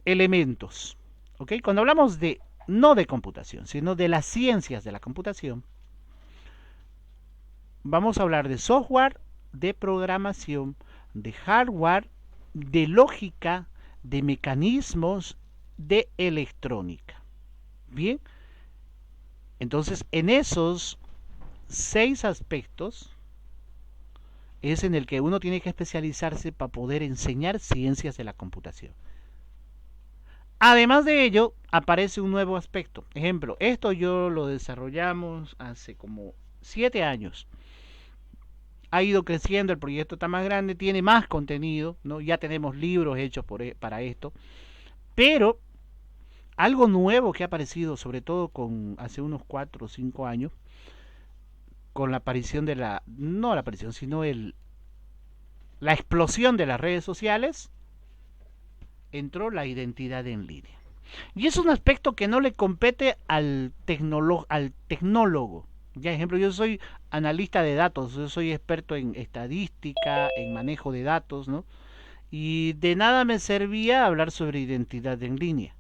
elementos. ¿Ok? Cuando hablamos de, no de computación, sino de las ciencias de la computación, vamos a hablar de software, de programación, de hardware, de lógica, de mecanismos, de electrónica. Bien, entonces en esos 6 aspectos es en el que uno tiene que especializarse para poder enseñar ciencias de la computación. Además de ello, aparece un nuevo aspecto. Ejemplo, esto yo lo desarrollamos hace como 7 años. Ha ido creciendo, el proyecto está más grande, tiene más contenido, ¿no? Ya tenemos libros hechos para esto. Pero algo nuevo que ha aparecido, sobre todo hace unos 4 o 5 años, con la aparición de no la aparición, sino la explosión de las redes sociales, entró la identidad en línea. Y es un aspecto que no le compete al tecnólogo. Ya, ejemplo, yo soy analista de datos, yo soy experto en estadística, en manejo de datos, ¿no? Y de nada me servía hablar sobre identidad en línea.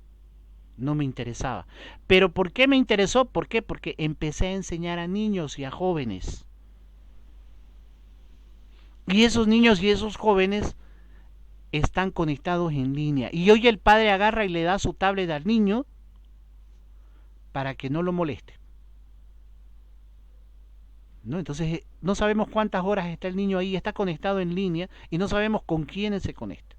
No me interesaba. Pero ¿por qué me interesó? ¿Por qué? Porque empecé a enseñar a niños y a jóvenes. Y esos niños y esos jóvenes están conectados en línea. Y hoy el padre agarra y le da su tablet al niño para que no lo moleste, ¿no? Entonces no sabemos cuántas horas está el niño ahí, está conectado en línea y no sabemos con quiénes se conecta,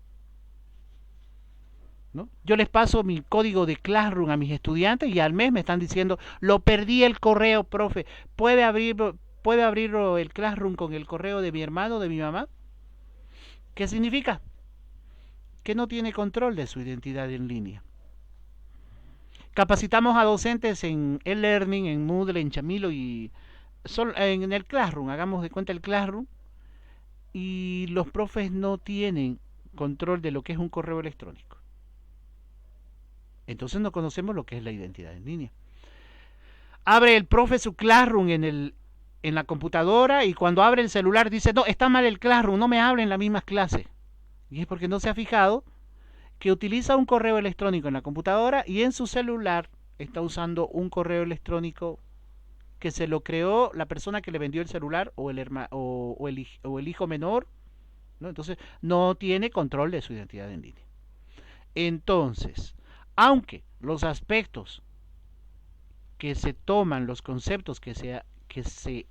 ¿no? Yo les paso mi código de Classroom a mis estudiantes y al mes me están diciendo, lo perdí el correo, profe, ¿puede abrirlo el Classroom con el correo de mi hermano, de mi mamá? ¿Qué significa? Que no tiene control de su identidad en línea. Capacitamos a docentes en e-learning, en Moodle, en Chamilo y en el Classroom, hagamos de cuenta el Classroom, y los profes no tienen control de lo que es un correo electrónico. Entonces no conocemos lo que es la identidad en línea. Abre el profe su Classroom en la computadora y cuando abre el celular dice, no, está mal el Classroom, no me hablen las mismas clases. Y es porque no se ha fijado que utiliza un correo electrónico en la computadora y en su celular está usando un correo electrónico que se lo creó la persona que le vendió el celular o el hijo menor, ¿no? Entonces no tiene control de su identidad en línea. Entonces, aunque los aspectos que se toman, los conceptos que se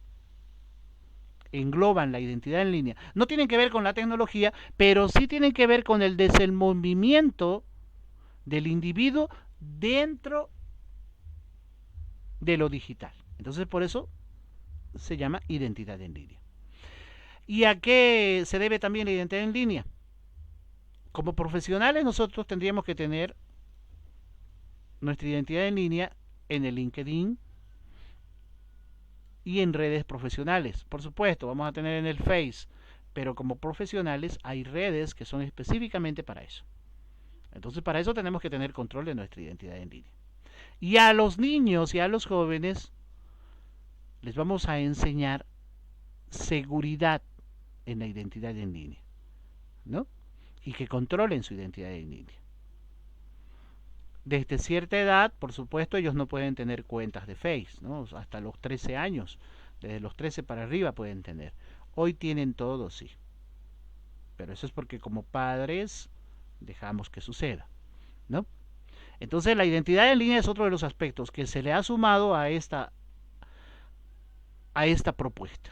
engloban la identidad en línea, no tienen que ver con la tecnología, pero sí tienen que ver con el desenvolvimiento del individuo dentro de lo digital. Entonces por eso se llama identidad en línea. ¿Y a qué se debe también la identidad en línea? Como profesionales nosotros tendríamos que tener nuestra identidad en línea en el LinkedIn y en redes profesionales. Por supuesto, vamos a tener en el Face, pero como profesionales hay redes que son específicamente para eso. Entonces para eso tenemos que tener control de nuestra identidad en línea. Y a los niños y a los jóvenes les vamos a enseñar seguridad en la identidad en línea, ¿no? Y que controlen su identidad en línea. Desde cierta edad, por supuesto, ellos no pueden tener cuentas de Face, ¿no? Hasta los 13 años, desde los 13 para arriba pueden tener. Hoy tienen todo, sí. Pero eso es porque como padres dejamos que suceda, ¿no? Entonces la identidad en línea es otro de los aspectos que se le ha sumado a esta propuesta.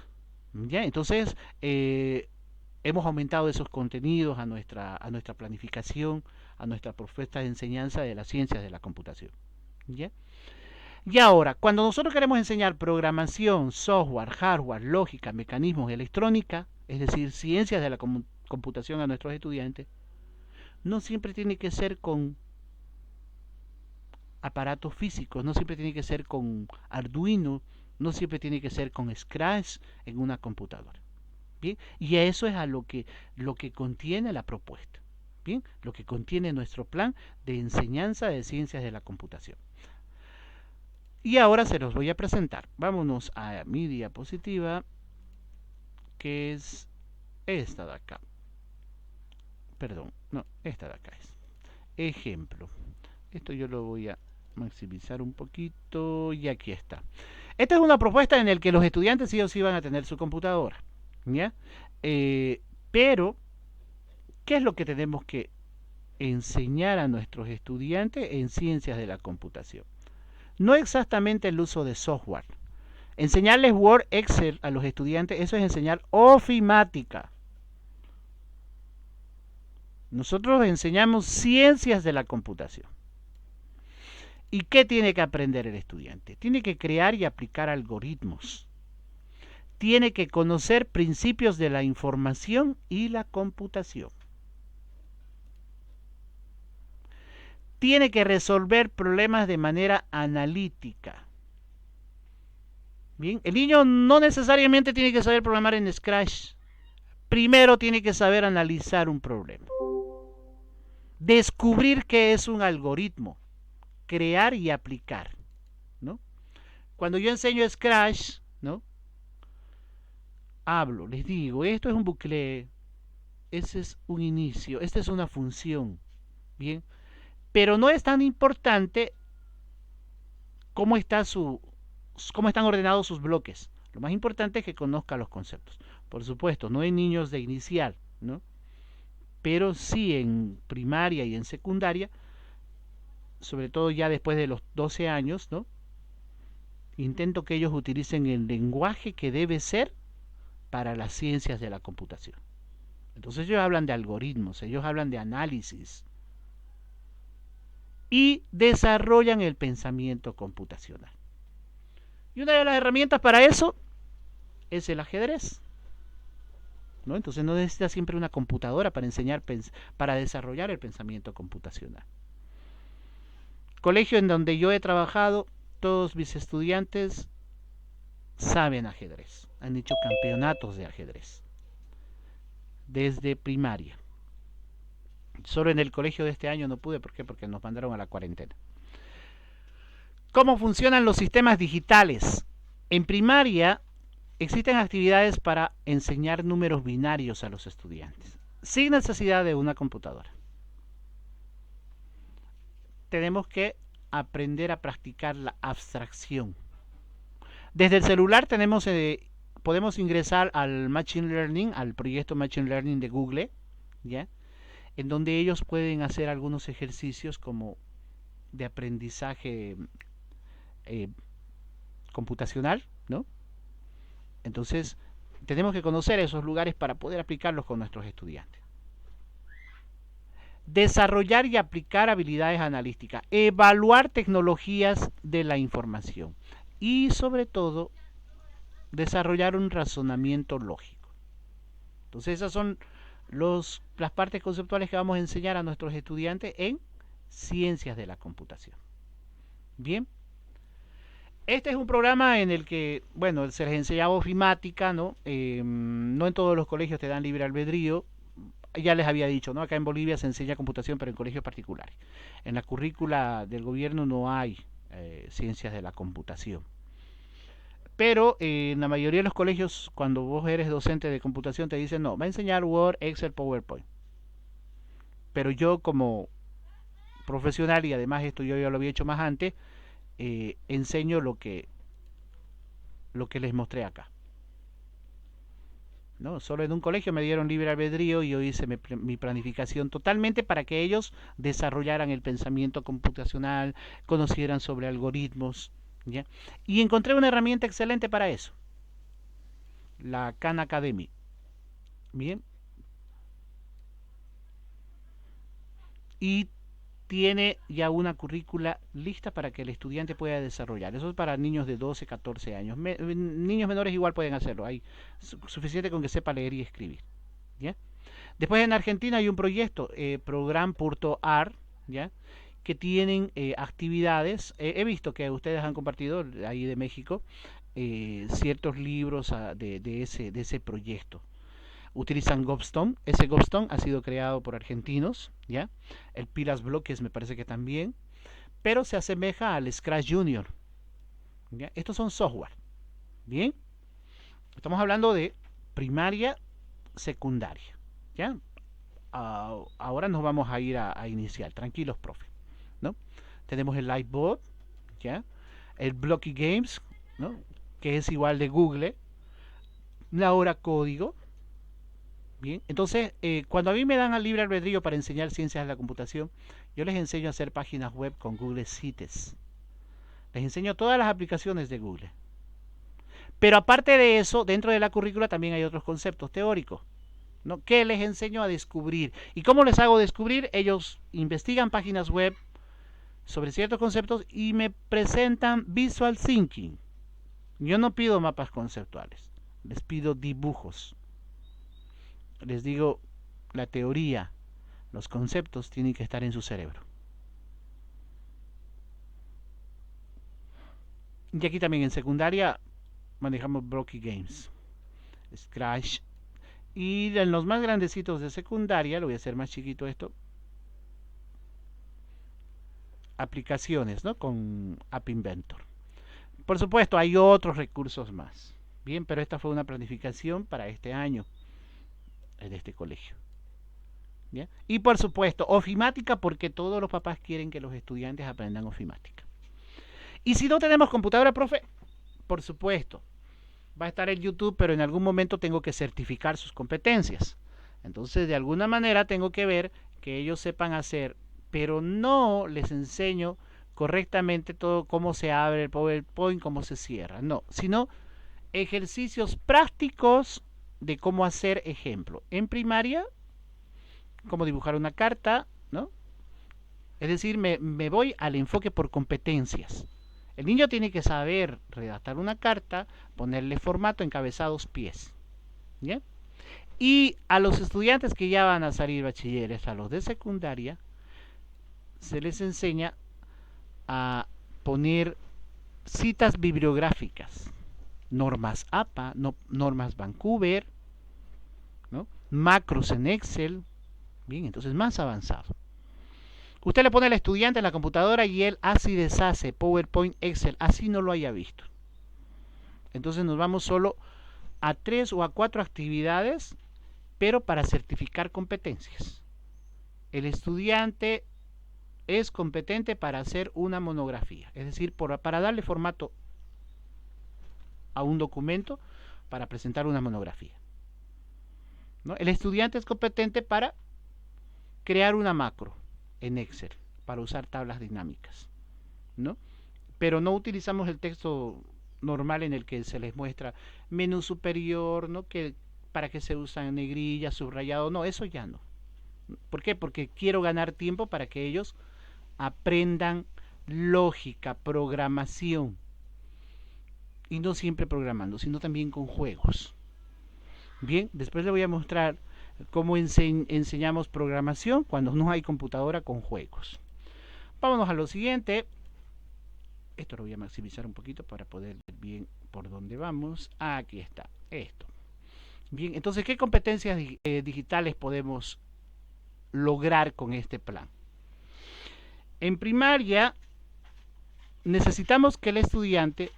¿Ya? Entonces hemos aumentado esos contenidos a nuestra planificación, a nuestra propuesta de enseñanza de las ciencias de la computación. ¿Ya? Y ahora, cuando nosotros queremos enseñar programación, software, hardware, lógica, mecanismos, electrónica, es decir, ciencias de la computación a nuestros estudiantes, no siempre tiene que ser con aparatos físicos, no siempre tiene que ser con Arduino, no siempre tiene que ser con Scratch en una computadora. Bien, y a eso es a lo que contiene la propuesta. Bien, lo que contiene nuestro plan de enseñanza de ciencias de la computación. Y ahora se los voy a presentar. Vámonos a mi diapositiva, que es esta de acá. Perdón, no, esta de acá es. Ejemplo. Esto yo lo voy a maximizar un poquito y aquí está. Esta es una propuesta en la que los estudiantes sí o sí van a tener su computadora, ¿ya? Pero, ¿qué es lo que tenemos que enseñar a nuestros estudiantes en ciencias de la computación? No exactamente el uso de software. Enseñarles Word, Excel a los estudiantes, eso es enseñar ofimática. Nosotros enseñamos ciencias de la computación. ¿Y qué tiene que aprender el estudiante? Tiene que crear y aplicar algoritmos. Tiene que conocer principios de la información y la computación. Tiene que resolver problemas de manera analítica. Bien, el niño no necesariamente tiene que saber programar en Scratch. Primero tiene que saber analizar un problema. Descubrir qué es un algoritmo. Crear y aplicar, ¿no? Cuando yo enseño Scratch, ¿no? Hablo, les digo, esto es un bucle, ese es un inicio, esta es una función, ¿bien? Pero no es tan importante cómo están ordenados sus bloques. Lo más importante es que conozca los conceptos. Por supuesto, no hay niños de inicial, ¿no? Pero sí en primaria y en secundaria, sobre todo ya después de los 12 años, ¿no? Intento que ellos utilicen el lenguaje que debe ser para las ciencias de la computación. Entonces ellos hablan de algoritmos, ellos hablan de análisis y desarrollan el pensamiento computacional. Y una de las herramientas para eso es el ajedrez, ¿no? Entonces no necesita siempre una computadora para para desarrollar el pensamiento computacional. Colegio en donde yo he trabajado, todos mis estudiantes saben ajedrez, han hecho campeonatos de ajedrez desde primaria. Solo en el colegio de este año no pude, ¿por qué? Porque nos mandaron a la cuarentena. ¿Cómo funcionan los sistemas digitales? En primaria existen actividades para enseñar números binarios a los estudiantes, sin necesidad de una computadora. Tenemos que aprender a practicar la abstracción. Desde el celular podemos ingresar al Machine Learning, al proyecto Machine Learning de Google, ¿ya? En donde ellos pueden hacer algunos ejercicios como de aprendizaje computacional, ¿no? Entonces, tenemos que conocer esos lugares para poder aplicarlos con nuestros estudiantes. Desarrollar y aplicar habilidades analíticas, evaluar tecnologías de la información y sobre todo desarrollar un razonamiento lógico. Entonces esas son las partes conceptuales que vamos a enseñar a nuestros estudiantes en ciencias de la computación. Bien, este es un programa en el que, bueno, se les enseñaba ofimática, ¿no? No en todos los colegios te dan libre albedrío. Ya les había dicho, ¿no? Acá en Bolivia se enseña computación, pero en colegios particulares. En la currícula del gobierno no hay ciencias de la computación. Pero en la mayoría de los colegios, cuando vos eres docente de computación, te dicen, no, va a enseñar Word, Excel, PowerPoint. Pero yo como profesional, y además esto yo ya lo había hecho más antes, enseño lo que les mostré acá. ¿No? Solo en un colegio me dieron libre albedrío y yo hice mi planificación totalmente para que ellos desarrollaran el pensamiento computacional, conocieran sobre algoritmos, ¿ya? Y encontré una herramienta excelente para eso, la Khan Academy. Bien. Y tiene ya una currícula lista para que el estudiante pueda desarrollar. Eso es para niños de 12, 14 años. Niños menores igual pueden hacerlo. Hay suficiente con que sepa leer y escribir, ¿ya? Después en Argentina hay un proyecto, Program.ar, ¿ya? Que tienen actividades. He visto que ustedes han compartido ahí de México ciertos libros de ese proyecto. utilizan Gobstone. Ese Gobstone ha sido creado por argentinos, ¿ya? El Pilas Bloques me parece que también, pero se asemeja al Scratch Junior, ¿ya? Estos son software, ¿bien? Estamos hablando de primaria, secundaria, ¿ya? Ahora nos vamos a ir a inicial, tranquilos, profe, ¿no? Tenemos el Livebot, ¿ya? El Blocky Games, ¿no? Que es igual de Google, la hora código. Bien, entonces cuando a mí me dan al libre albedrío para enseñar ciencias de la computación, yo les enseño a hacer páginas web con Google Sites. Les enseño todas las aplicaciones de Google. Pero aparte de eso, dentro de la currícula también hay otros conceptos teóricos, ¿no? Que les enseño a descubrir. ¿Y cómo les hago descubrir? Ellos investigan páginas web sobre ciertos conceptos y me presentan Visual Thinking. Yo no pido mapas conceptuales, les pido dibujos. Les digo, la teoría, los conceptos tienen que estar en su cerebro. Y aquí también en secundaria manejamos Blocky Games, Scratch. Y en los más grandecitos de secundaria, lo voy a hacer más chiquito esto, aplicaciones, ¿no? Con App Inventor. Por supuesto, hay otros recursos más. Bien, pero esta fue una planificación para este año de este colegio. ¿Ya? Y por supuesto, ofimática, porque todos los papás quieren que los estudiantes aprendan ofimática. Y si no tenemos computadora, profe, por supuesto, va a estar en YouTube, pero en algún momento tengo que certificar sus competencias. Entonces, de alguna manera tengo que ver que ellos sepan hacer, pero no les enseño correctamente todo, cómo se abre el PowerPoint, cómo se cierra, no, sino ejercicios prácticos de cómo hacer ejemplo. En primaria, cómo dibujar una carta, ¿no? Es decir, me voy al enfoque por competencias. El niño tiene que saber redactar una carta, ponerle formato, encabezados, pies, ¿ya? Y a los estudiantes que ya van a salir bachilleres, a los de secundaria, se les enseña a poner citas bibliográficas, normas APA, normas Vancouver, ¿no? Macros en Excel. Bien, entonces más avanzado. Usted le pone al estudiante en la computadora y él hace y deshace PowerPoint, Excel, así no lo haya visto. Entonces nos vamos solo a 3 o a 4 actividades, pero para certificar competencias. El estudiante es competente para hacer una monografía, es decir, para darle formato a un documento para presentar una monografía, ¿no? El estudiante es competente para crear una macro en Excel, para usar tablas dinámicas, ¿no? Pero no utilizamos el texto normal en el que se les muestra menú superior, ¿no? Que para qué se usan negrillas, subrayado, no, eso ya no. ¿Por qué? Porque quiero ganar tiempo para que ellos aprendan lógica, programación, y no siempre programando, sino también con juegos. Bien, después les voy a mostrar cómo enseñamos programación cuando no hay computadora con juegos. Vámonos a lo siguiente. Esto lo voy a maximizar un poquito para poder ver bien por dónde vamos. Aquí está, esto. Bien, entonces, ¿qué competencias digitales podemos lograr con este plan? En primaria, necesitamos que el estudiante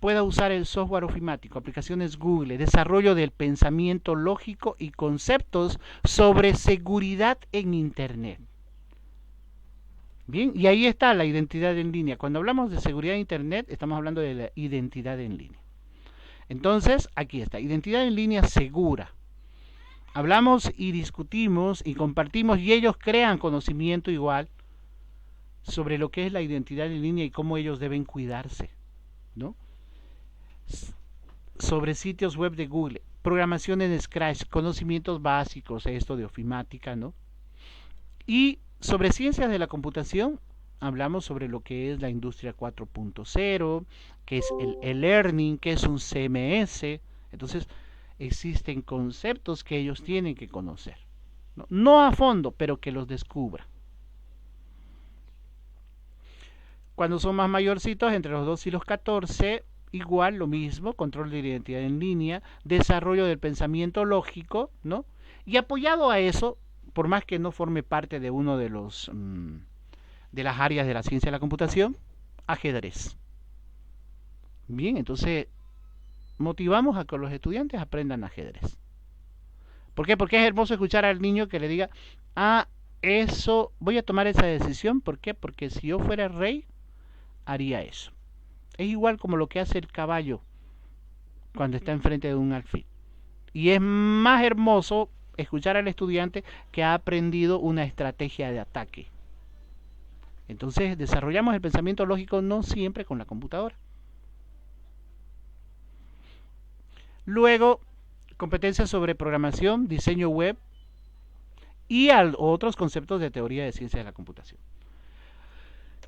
pueda usar el software ofimático, aplicaciones Google, desarrollo del pensamiento lógico y conceptos sobre seguridad en Internet. Bien, y ahí está la identidad en línea. Cuando hablamos de seguridad en Internet, estamos hablando de la identidad en línea. Entonces, aquí está, identidad en línea segura. Hablamos y discutimos y compartimos y ellos crean conocimiento igual sobre lo que es la identidad en línea y cómo ellos deben cuidarse, ¿no? Sobre sitios web de Google, programación en Scratch, conocimientos básicos, esto de ofimática, ¿no? Y sobre ciencias de la computación, hablamos sobre lo que es la industria 4.0, que es el e-learning, que es un CMS. Entonces, existen conceptos que ellos tienen que conocer, ¿no? No a fondo, pero que los descubran. Cuando son más mayorcitos, entre los 2 y los 14, igual lo mismo, control de identidad en línea, desarrollo del pensamiento lógico, ¿no? Y apoyado a eso, por más que no forme parte de uno de los de las áreas de la ciencia de la computación, ajedrez. Bien, entonces motivamos a que los estudiantes aprendan ajedrez. ¿Por qué? Porque es hermoso escuchar al niño que le diga, ah, eso, voy a tomar esa decisión. ¿Por qué? Porque si yo fuera rey, haría eso. Es igual como lo que hace el caballo cuando está enfrente de un alfil. Y es más hermoso escuchar al estudiante que ha aprendido una estrategia de ataque. Entonces desarrollamos el pensamiento lógico no siempre con la computadora. Luego, competencias sobre programación, diseño web y otros conceptos de teoría de ciencia de la computación.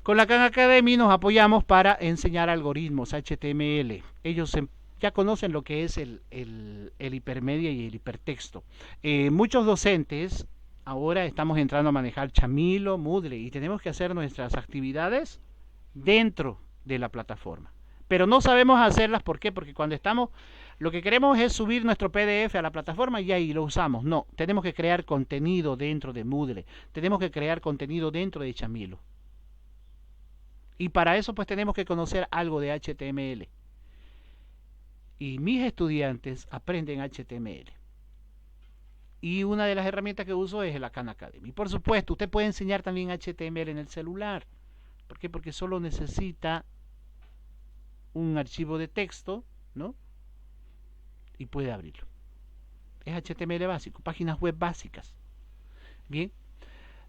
Con la Khan Academy nos apoyamos para enseñar algoritmos HTML. Ellos ya conocen lo que es el hipermedia y el hipertexto. Muchos docentes ahora estamos entrando a manejar Chamilo, Moodle y tenemos que hacer nuestras actividades dentro de la plataforma. Pero no sabemos hacerlas, ¿por qué? Porque cuando estamos, lo que queremos es subir nuestro PDF a la plataforma y ahí lo usamos. No, tenemos que crear contenido dentro de Moodle, tenemos que crear contenido dentro de Chamilo. Y para eso pues tenemos que conocer algo de HTML. Y mis estudiantes aprenden HTML. Y una de las herramientas que uso es la Khan Academy. Por supuesto, usted puede enseñar también HTML en el celular. ¿Por qué? Porque solo necesita un archivo de texto, ¿no? Y puede abrirlo. Es HTML básico, páginas web básicas. Bien.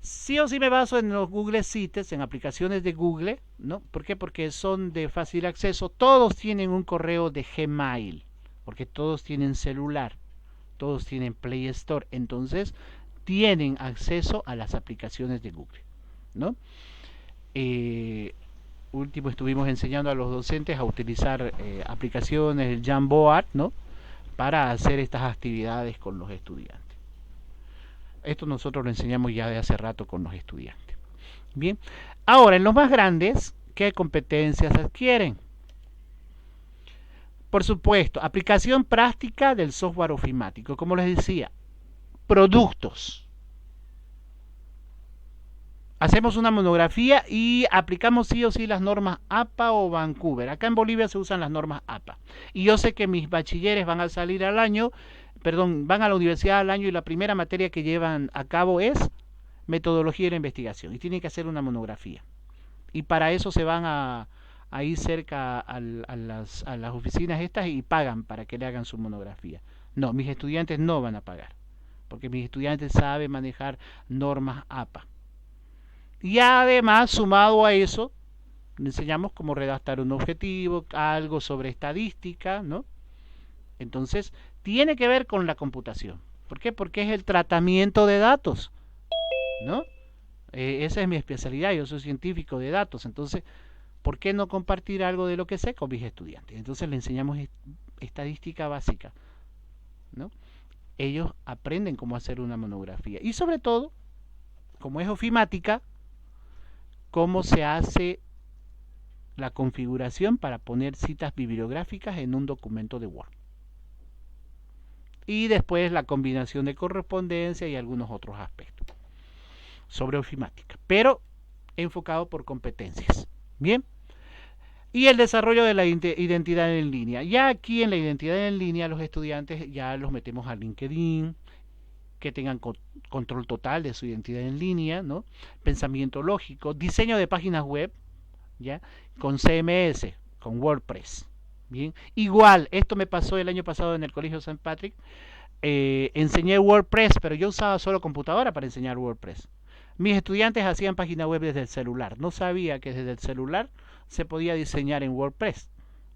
Sí o sí me baso en los Google Sites, en aplicaciones de Google, ¿no? ¿Por qué? Porque son de fácil acceso. Todos tienen un correo de Gmail, porque todos tienen celular, todos tienen Play Store, entonces tienen acceso a las aplicaciones de Google, ¿no? Último estuvimos enseñando a los docentes a utilizar aplicaciones, el Jamboard, ¿no? Para hacer estas actividades con los estudiantes. Esto nosotros lo enseñamos ya de hace rato con los estudiantes. Bien, ahora en los más grandes, ¿qué competencias adquieren? Por supuesto, aplicación práctica del software ofimático. Como les decía, productos. Hacemos una monografía y aplicamos sí o sí las normas APA o Vancouver. Acá en Bolivia se usan las normas APA. Y yo sé que mis bachilleres van a salir al año, van a la universidad al año y la primera materia que llevan a cabo es metodología de la investigación. Y tienen que hacer una monografía. Y para eso se van a ir cerca a las oficinas estas y pagan para que le hagan su monografía. No, mis estudiantes no van a pagar. Porque mis estudiantes saben manejar normas APA. Y además, sumado a eso, le enseñamos cómo redactar un objetivo, algo sobre estadística, ¿no? Entonces, tiene que ver con la computación. ¿Por qué? Porque es el tratamiento de datos, ¿no? Esa es mi especialidad, yo soy científico de datos. Entonces, ¿por qué no compartir algo de lo que sé con mis estudiantes? Entonces, le enseñamos estadística básica, ¿no? Ellos aprenden cómo hacer una monografía. Y sobre todo, como es ofimática, cómo se hace la configuración para poner citas bibliográficas en un documento de Word. Y después la combinación de correspondencia y algunos otros aspectos sobre ofimática, pero enfocado por competencias. Bien. Y el desarrollo de la identidad en línea. Ya aquí en la identidad en línea los estudiantes ya los metemos a LinkedIn, que tengan control total de su identidad en línea, ¿no? Pensamiento lógico, diseño de páginas web, ¿ya? Con CMS, con WordPress. Bien, igual, esto me pasó el año pasado en el Colegio St. Patrick. Enseñé WordPress, pero yo usaba solo computadora para enseñar WordPress. Mis estudiantes hacían página web desde el celular. No sabía que desde el celular se podía diseñar en WordPress,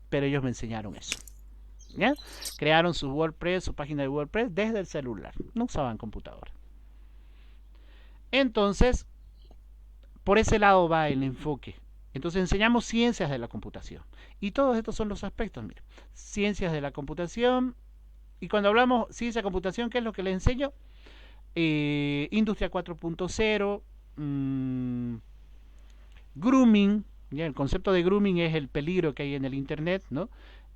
pero ellos me enseñaron eso. ¿Ya? Crearon su WordPress, su página de WordPress desde el celular. No usaban computadora. Entonces, por ese lado va el enfoque. Entonces enseñamos ciencias de la computación. Y todos estos son los aspectos. Mira, ciencias de la computación. Y cuando hablamos ciencia de computación, ¿qué es lo que les enseño? Industria 4.0, grooming, Ya, el concepto de grooming es el peligro que hay en el internet, ¿no?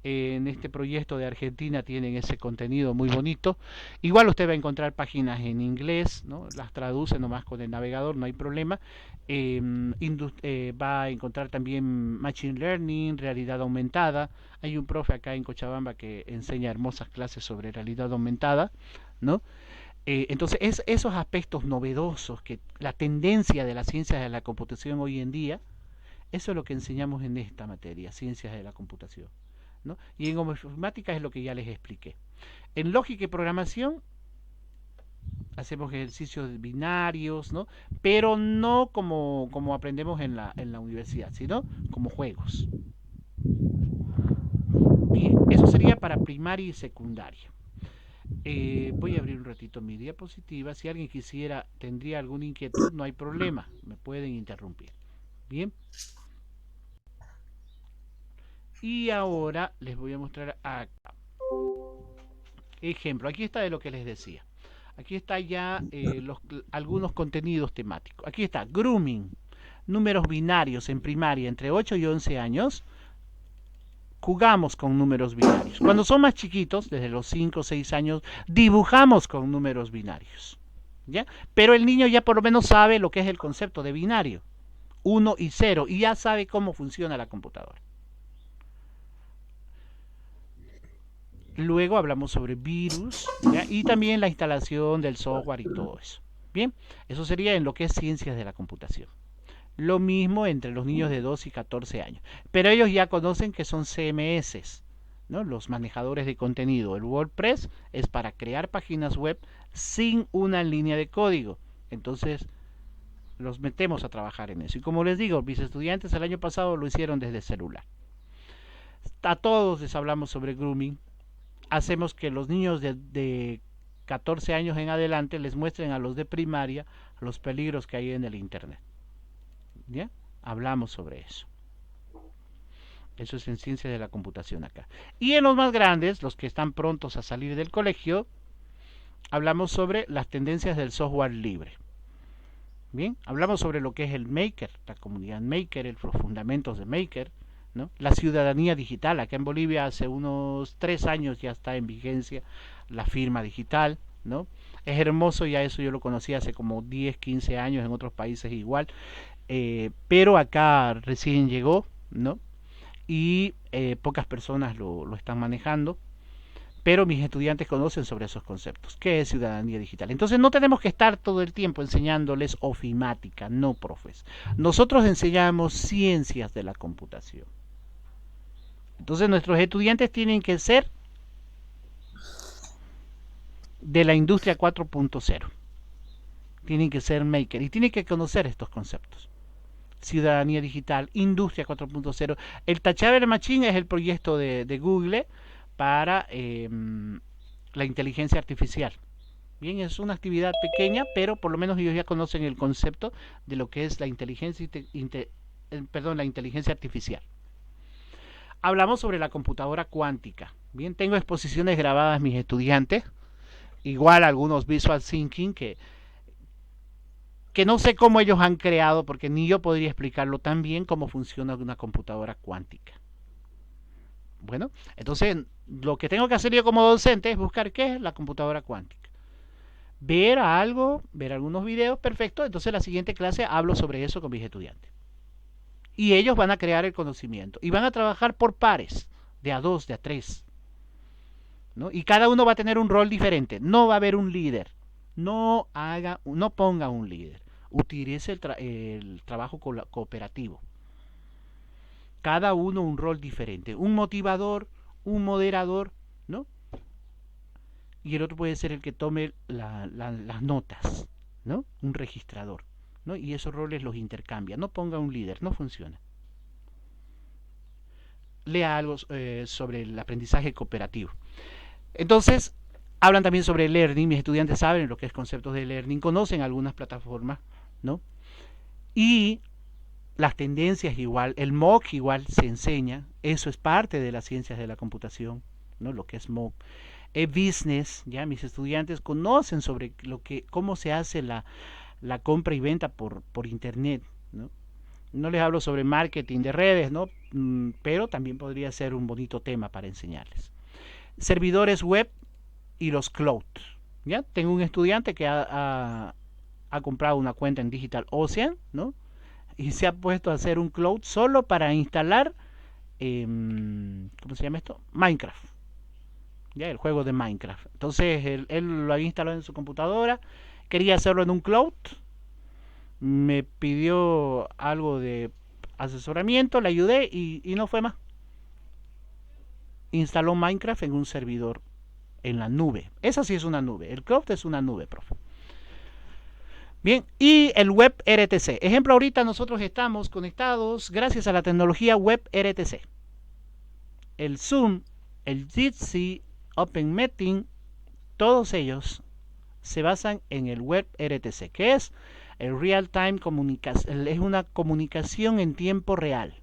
En este proyecto de Argentina tienen ese contenido muy bonito. Igual usted va a encontrar páginas en inglés, ¿no? Las traduce nomás con el navegador, no hay problema. Va a encontrar también Machine Learning, realidad aumentada. Hay un profe acá en Cochabamba que enseña hermosas clases sobre realidad aumentada, ¿no? Entonces, esos aspectos novedosos, que la tendencia de las ciencias de la computación hoy en día, eso es lo que enseñamos en esta materia, ciencias de la computación, ¿no? Y en informática es lo que ya les expliqué. En lógica y programación hacemos ejercicios binarios, ¿no? Pero no como aprendemos en la universidad, sino como juegos. Bien, eso sería para primaria y secundaria. Voy a abrir un ratito mi diapositiva. Si alguien quisiera, tendría alguna inquietud, no hay problema, me pueden interrumpir. Bien. Y ahora les voy a mostrar acá. Ejemplo, aquí está de lo que les decía. Aquí está ya algunos contenidos temáticos. Aquí está grooming, números binarios en primaria entre 8 y 11 años. Jugamos con números binarios. Cuando son más chiquitos, desde los 5 o 6 años, dibujamos con números binarios. ¿Ya? Pero el niño ya por lo menos sabe lo que es el concepto de binario, 1 y 0, y ya sabe cómo funciona la computadora. Luego hablamos sobre virus, ¿ya? Y también la instalación del software y todo eso. Bien, eso sería en lo que es ciencias de la computación. Lo mismo entre los niños de 2 y 14 años. Pero ellos ya conocen que son CMS, ¿no? Los manejadores de contenido. El WordPress es para crear páginas web sin una línea de código. Entonces los metemos a trabajar en eso. Y como les digo, mis estudiantes el año pasado lo hicieron desde celular. A todos les hablamos sobre grooming. Hacemos que los niños de 14 años en adelante les muestren a los de primaria los peligros que hay en el internet. ¿Ya? Hablamos sobre eso. Eso es en ciencia de la computación acá. Y en los más grandes, los que están prontos a salir del colegio, hablamos sobre las tendencias del software libre. Bien, hablamos sobre lo que es el Maker, la comunidad Maker, los fundamentos de Maker, ¿no? La ciudadanía digital. Acá en Bolivia hace unos 3 años ya está en vigencia la firma digital, ¿no? Es hermoso, ya eso yo lo conocí hace como 10, 15 años, en otros países igual, pero acá recién llegó, ¿no? Y pocas personas lo están manejando, pero mis estudiantes conocen sobre esos conceptos. ¿Qué es ciudadanía digital? Entonces no tenemos que estar todo el tiempo enseñándoles ofimática, no, profes. Nosotros enseñamos ciencias de la computación. Entonces nuestros estudiantes tienen que ser de la industria 4.0. Tienen que ser maker y tienen que conocer estos conceptos. Ciudadanía digital, industria 4.0. El Teachable Machine es el proyecto de Google para la inteligencia artificial. Bien, es una actividad pequeña, pero por lo menos ellos ya conocen el concepto de lo que es la inteligencia artificial. Hablamos sobre la computadora cuántica. Bien, tengo exposiciones grabadas mis estudiantes, igual algunos visual thinking que no sé cómo ellos han creado, porque ni yo podría explicarlo tan bien cómo funciona una computadora cuántica. Bueno, entonces lo que tengo que hacer yo como docente es buscar qué es la computadora cuántica. Ver algo, ver algunos videos, perfecto. Entonces la siguiente clase hablo sobre eso con mis estudiantes. Y ellos van a crear el conocimiento. Y van a trabajar por pares, de a 2, de a 3. ¿No? Y cada uno va a tener un rol diferente. No va a haber un líder. No ponga un líder. Utilice el trabajo cooperativo. Cada uno un rol diferente. Un motivador, un moderador, ¿no? Y el otro puede ser el que tome las notas, ¿no? Un registrador, ¿no? Y esos roles los intercambia. No ponga un líder, no funciona. Lea algo sobre el aprendizaje cooperativo. Entonces, hablan también sobre learning. Mis estudiantes saben lo que es conceptos de learning, conocen algunas plataformas, ¿no? Y las tendencias igual, el MOOC igual se enseña, eso es parte de las ciencias de la computación, ¿no? Lo que es MOOC. E-business, ya mis estudiantes conocen sobre cómo se hace la compra y venta por internet, ¿no? No les hablo sobre marketing de redes, ¿no? Pero también podría ser un bonito tema para enseñarles. Servidores web y los cloud. ¿Ya? Tengo un estudiante que ha comprado una cuenta en Digital Ocean, ¿no? Y se ha puesto a hacer un cloud solo para instalar, ¿cómo se llama esto? Minecraft. ¿Ya? El juego de Minecraft. Entonces él lo había instalado en su computadora, quería hacerlo en un cloud, me pidió algo de asesoramiento, le ayudé y no fue más. Instaló Minecraft en un servidor en la nube. Esa sí es una nube. El cloud es una nube, profe. Bien, y el web RTC. Ejemplo, ahorita nosotros estamos conectados gracias a la tecnología web RTC. El Zoom, el Jitsi, OpenMeeting, todos ellos se basan en el web RTC, que es el Real Time Communication, es una comunicación en tiempo real.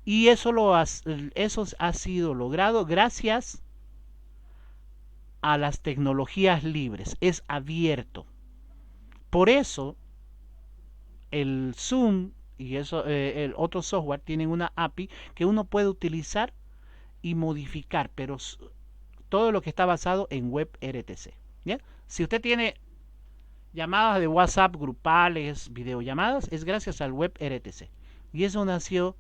Y eso ha sido logrado gracias a las tecnologías libres, es abierto. Por eso el Zoom y el otro software tienen una API que uno puede utilizar y modificar, pero todo lo que está basado en web RTC. ¿Ya? Si usted tiene llamadas de WhatsApp grupales, videollamadas, es gracias al web RTC. Y eso nació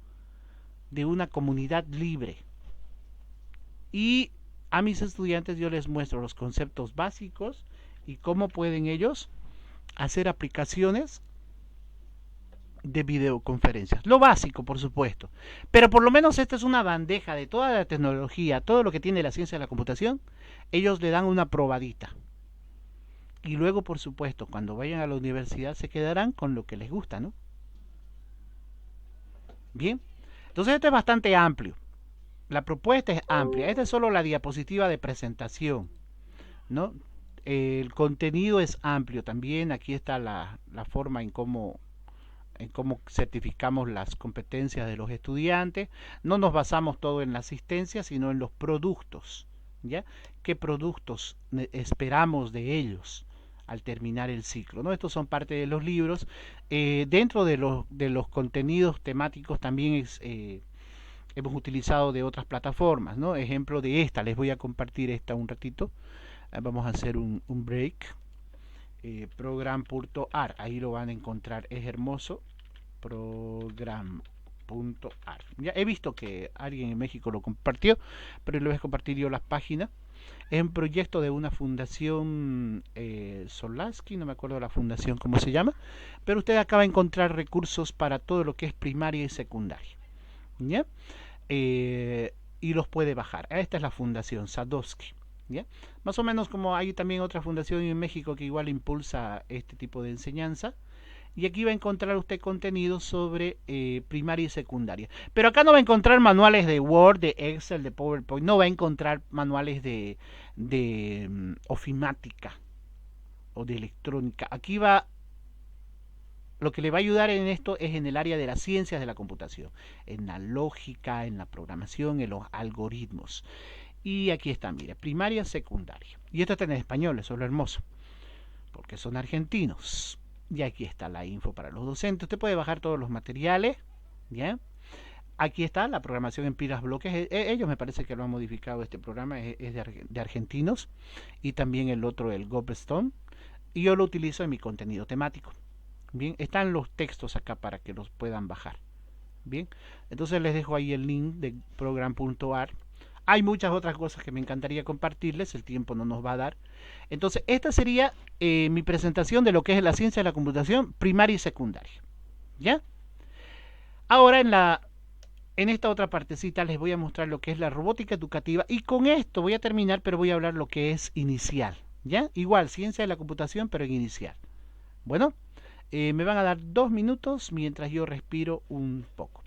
de una comunidad libre. Y a mis estudiantes yo les muestro los conceptos básicos y cómo pueden ellos hacer aplicaciones de videoconferencias. Lo básico, por supuesto. Pero por lo menos esta es una bandeja de toda la tecnología, todo lo que tiene la ciencia de la computación. Ellos le dan una probadita. Y luego, por supuesto, cuando vayan a la universidad se quedarán con lo que les gusta, ¿no? Bien. Entonces esto es bastante amplio. La propuesta es amplia. Esta es solo la diapositiva de presentación, ¿no? El contenido es amplio también. Aquí está la forma en cómo certificamos las competencias de los estudiantes. No nos basamos todo en la asistencia, sino en los productos. ¿Ya? ¿Qué productos esperamos de ellos al terminar el ciclo? ¿No? Estos son parte de los libros. Dentro de los contenidos temáticos también hemos utilizado de otras plataformas, ¿no? Ejemplo de esta, les voy a compartir esta un ratito. Vamos a hacer un break. Program.ar, ahí lo van a encontrar, es hermoso. Program.ar. Ya he visto que alguien en México lo compartió, pero le voy a compartir yo las páginas. Es un proyecto de una fundación Solaski, no me acuerdo la fundación cómo se llama, pero usted acá va a encontrar recursos para todo lo que es primaria y secundaria. ¿Ya? Y los puede bajar. Esta es la fundación Sadowski. ¿Ya? Más o menos como hay también otra fundación en México que igual impulsa este tipo de enseñanza. Y aquí va a encontrar usted contenido sobre primaria y secundaria. Pero acá no va a encontrar manuales de Word, de Excel, de PowerPoint. No va a encontrar manuales de ofimática o de electrónica. Aquí va... Lo que le va a ayudar en esto es en el área de las ciencias de la computación. En la lógica, en la programación, en los algoritmos. Y aquí está, mire, primaria, secundaria. Y esto está en español, eso es lo hermoso. Porque son argentinos. Y aquí está la info para los docentes. Usted puede bajar todos los materiales. ¿Ya? Aquí está la programación en pilas bloques. Ellos me parece que lo han modificado. Este programa es de argentinos. Y también el otro, el Gopstone. Y yo lo utilizo en mi contenido temático. Bien, están los textos acá para que los puedan bajar. Bien, entonces les dejo ahí el link de program.ar. Hay muchas otras cosas que me encantaría compartirles, el tiempo no nos va a dar. Entonces, esta sería mi presentación de lo que es la ciencia de la computación primaria y secundaria. ¿Ya? Ahora en esta otra partecita les voy a mostrar lo que es la robótica educativa y con esto voy a terminar, pero voy a hablar lo que es inicial. ¿Ya? Igual, ciencia de la computación, pero en inicial. Bueno, me van a dar 2 minutos mientras yo respiro un poco.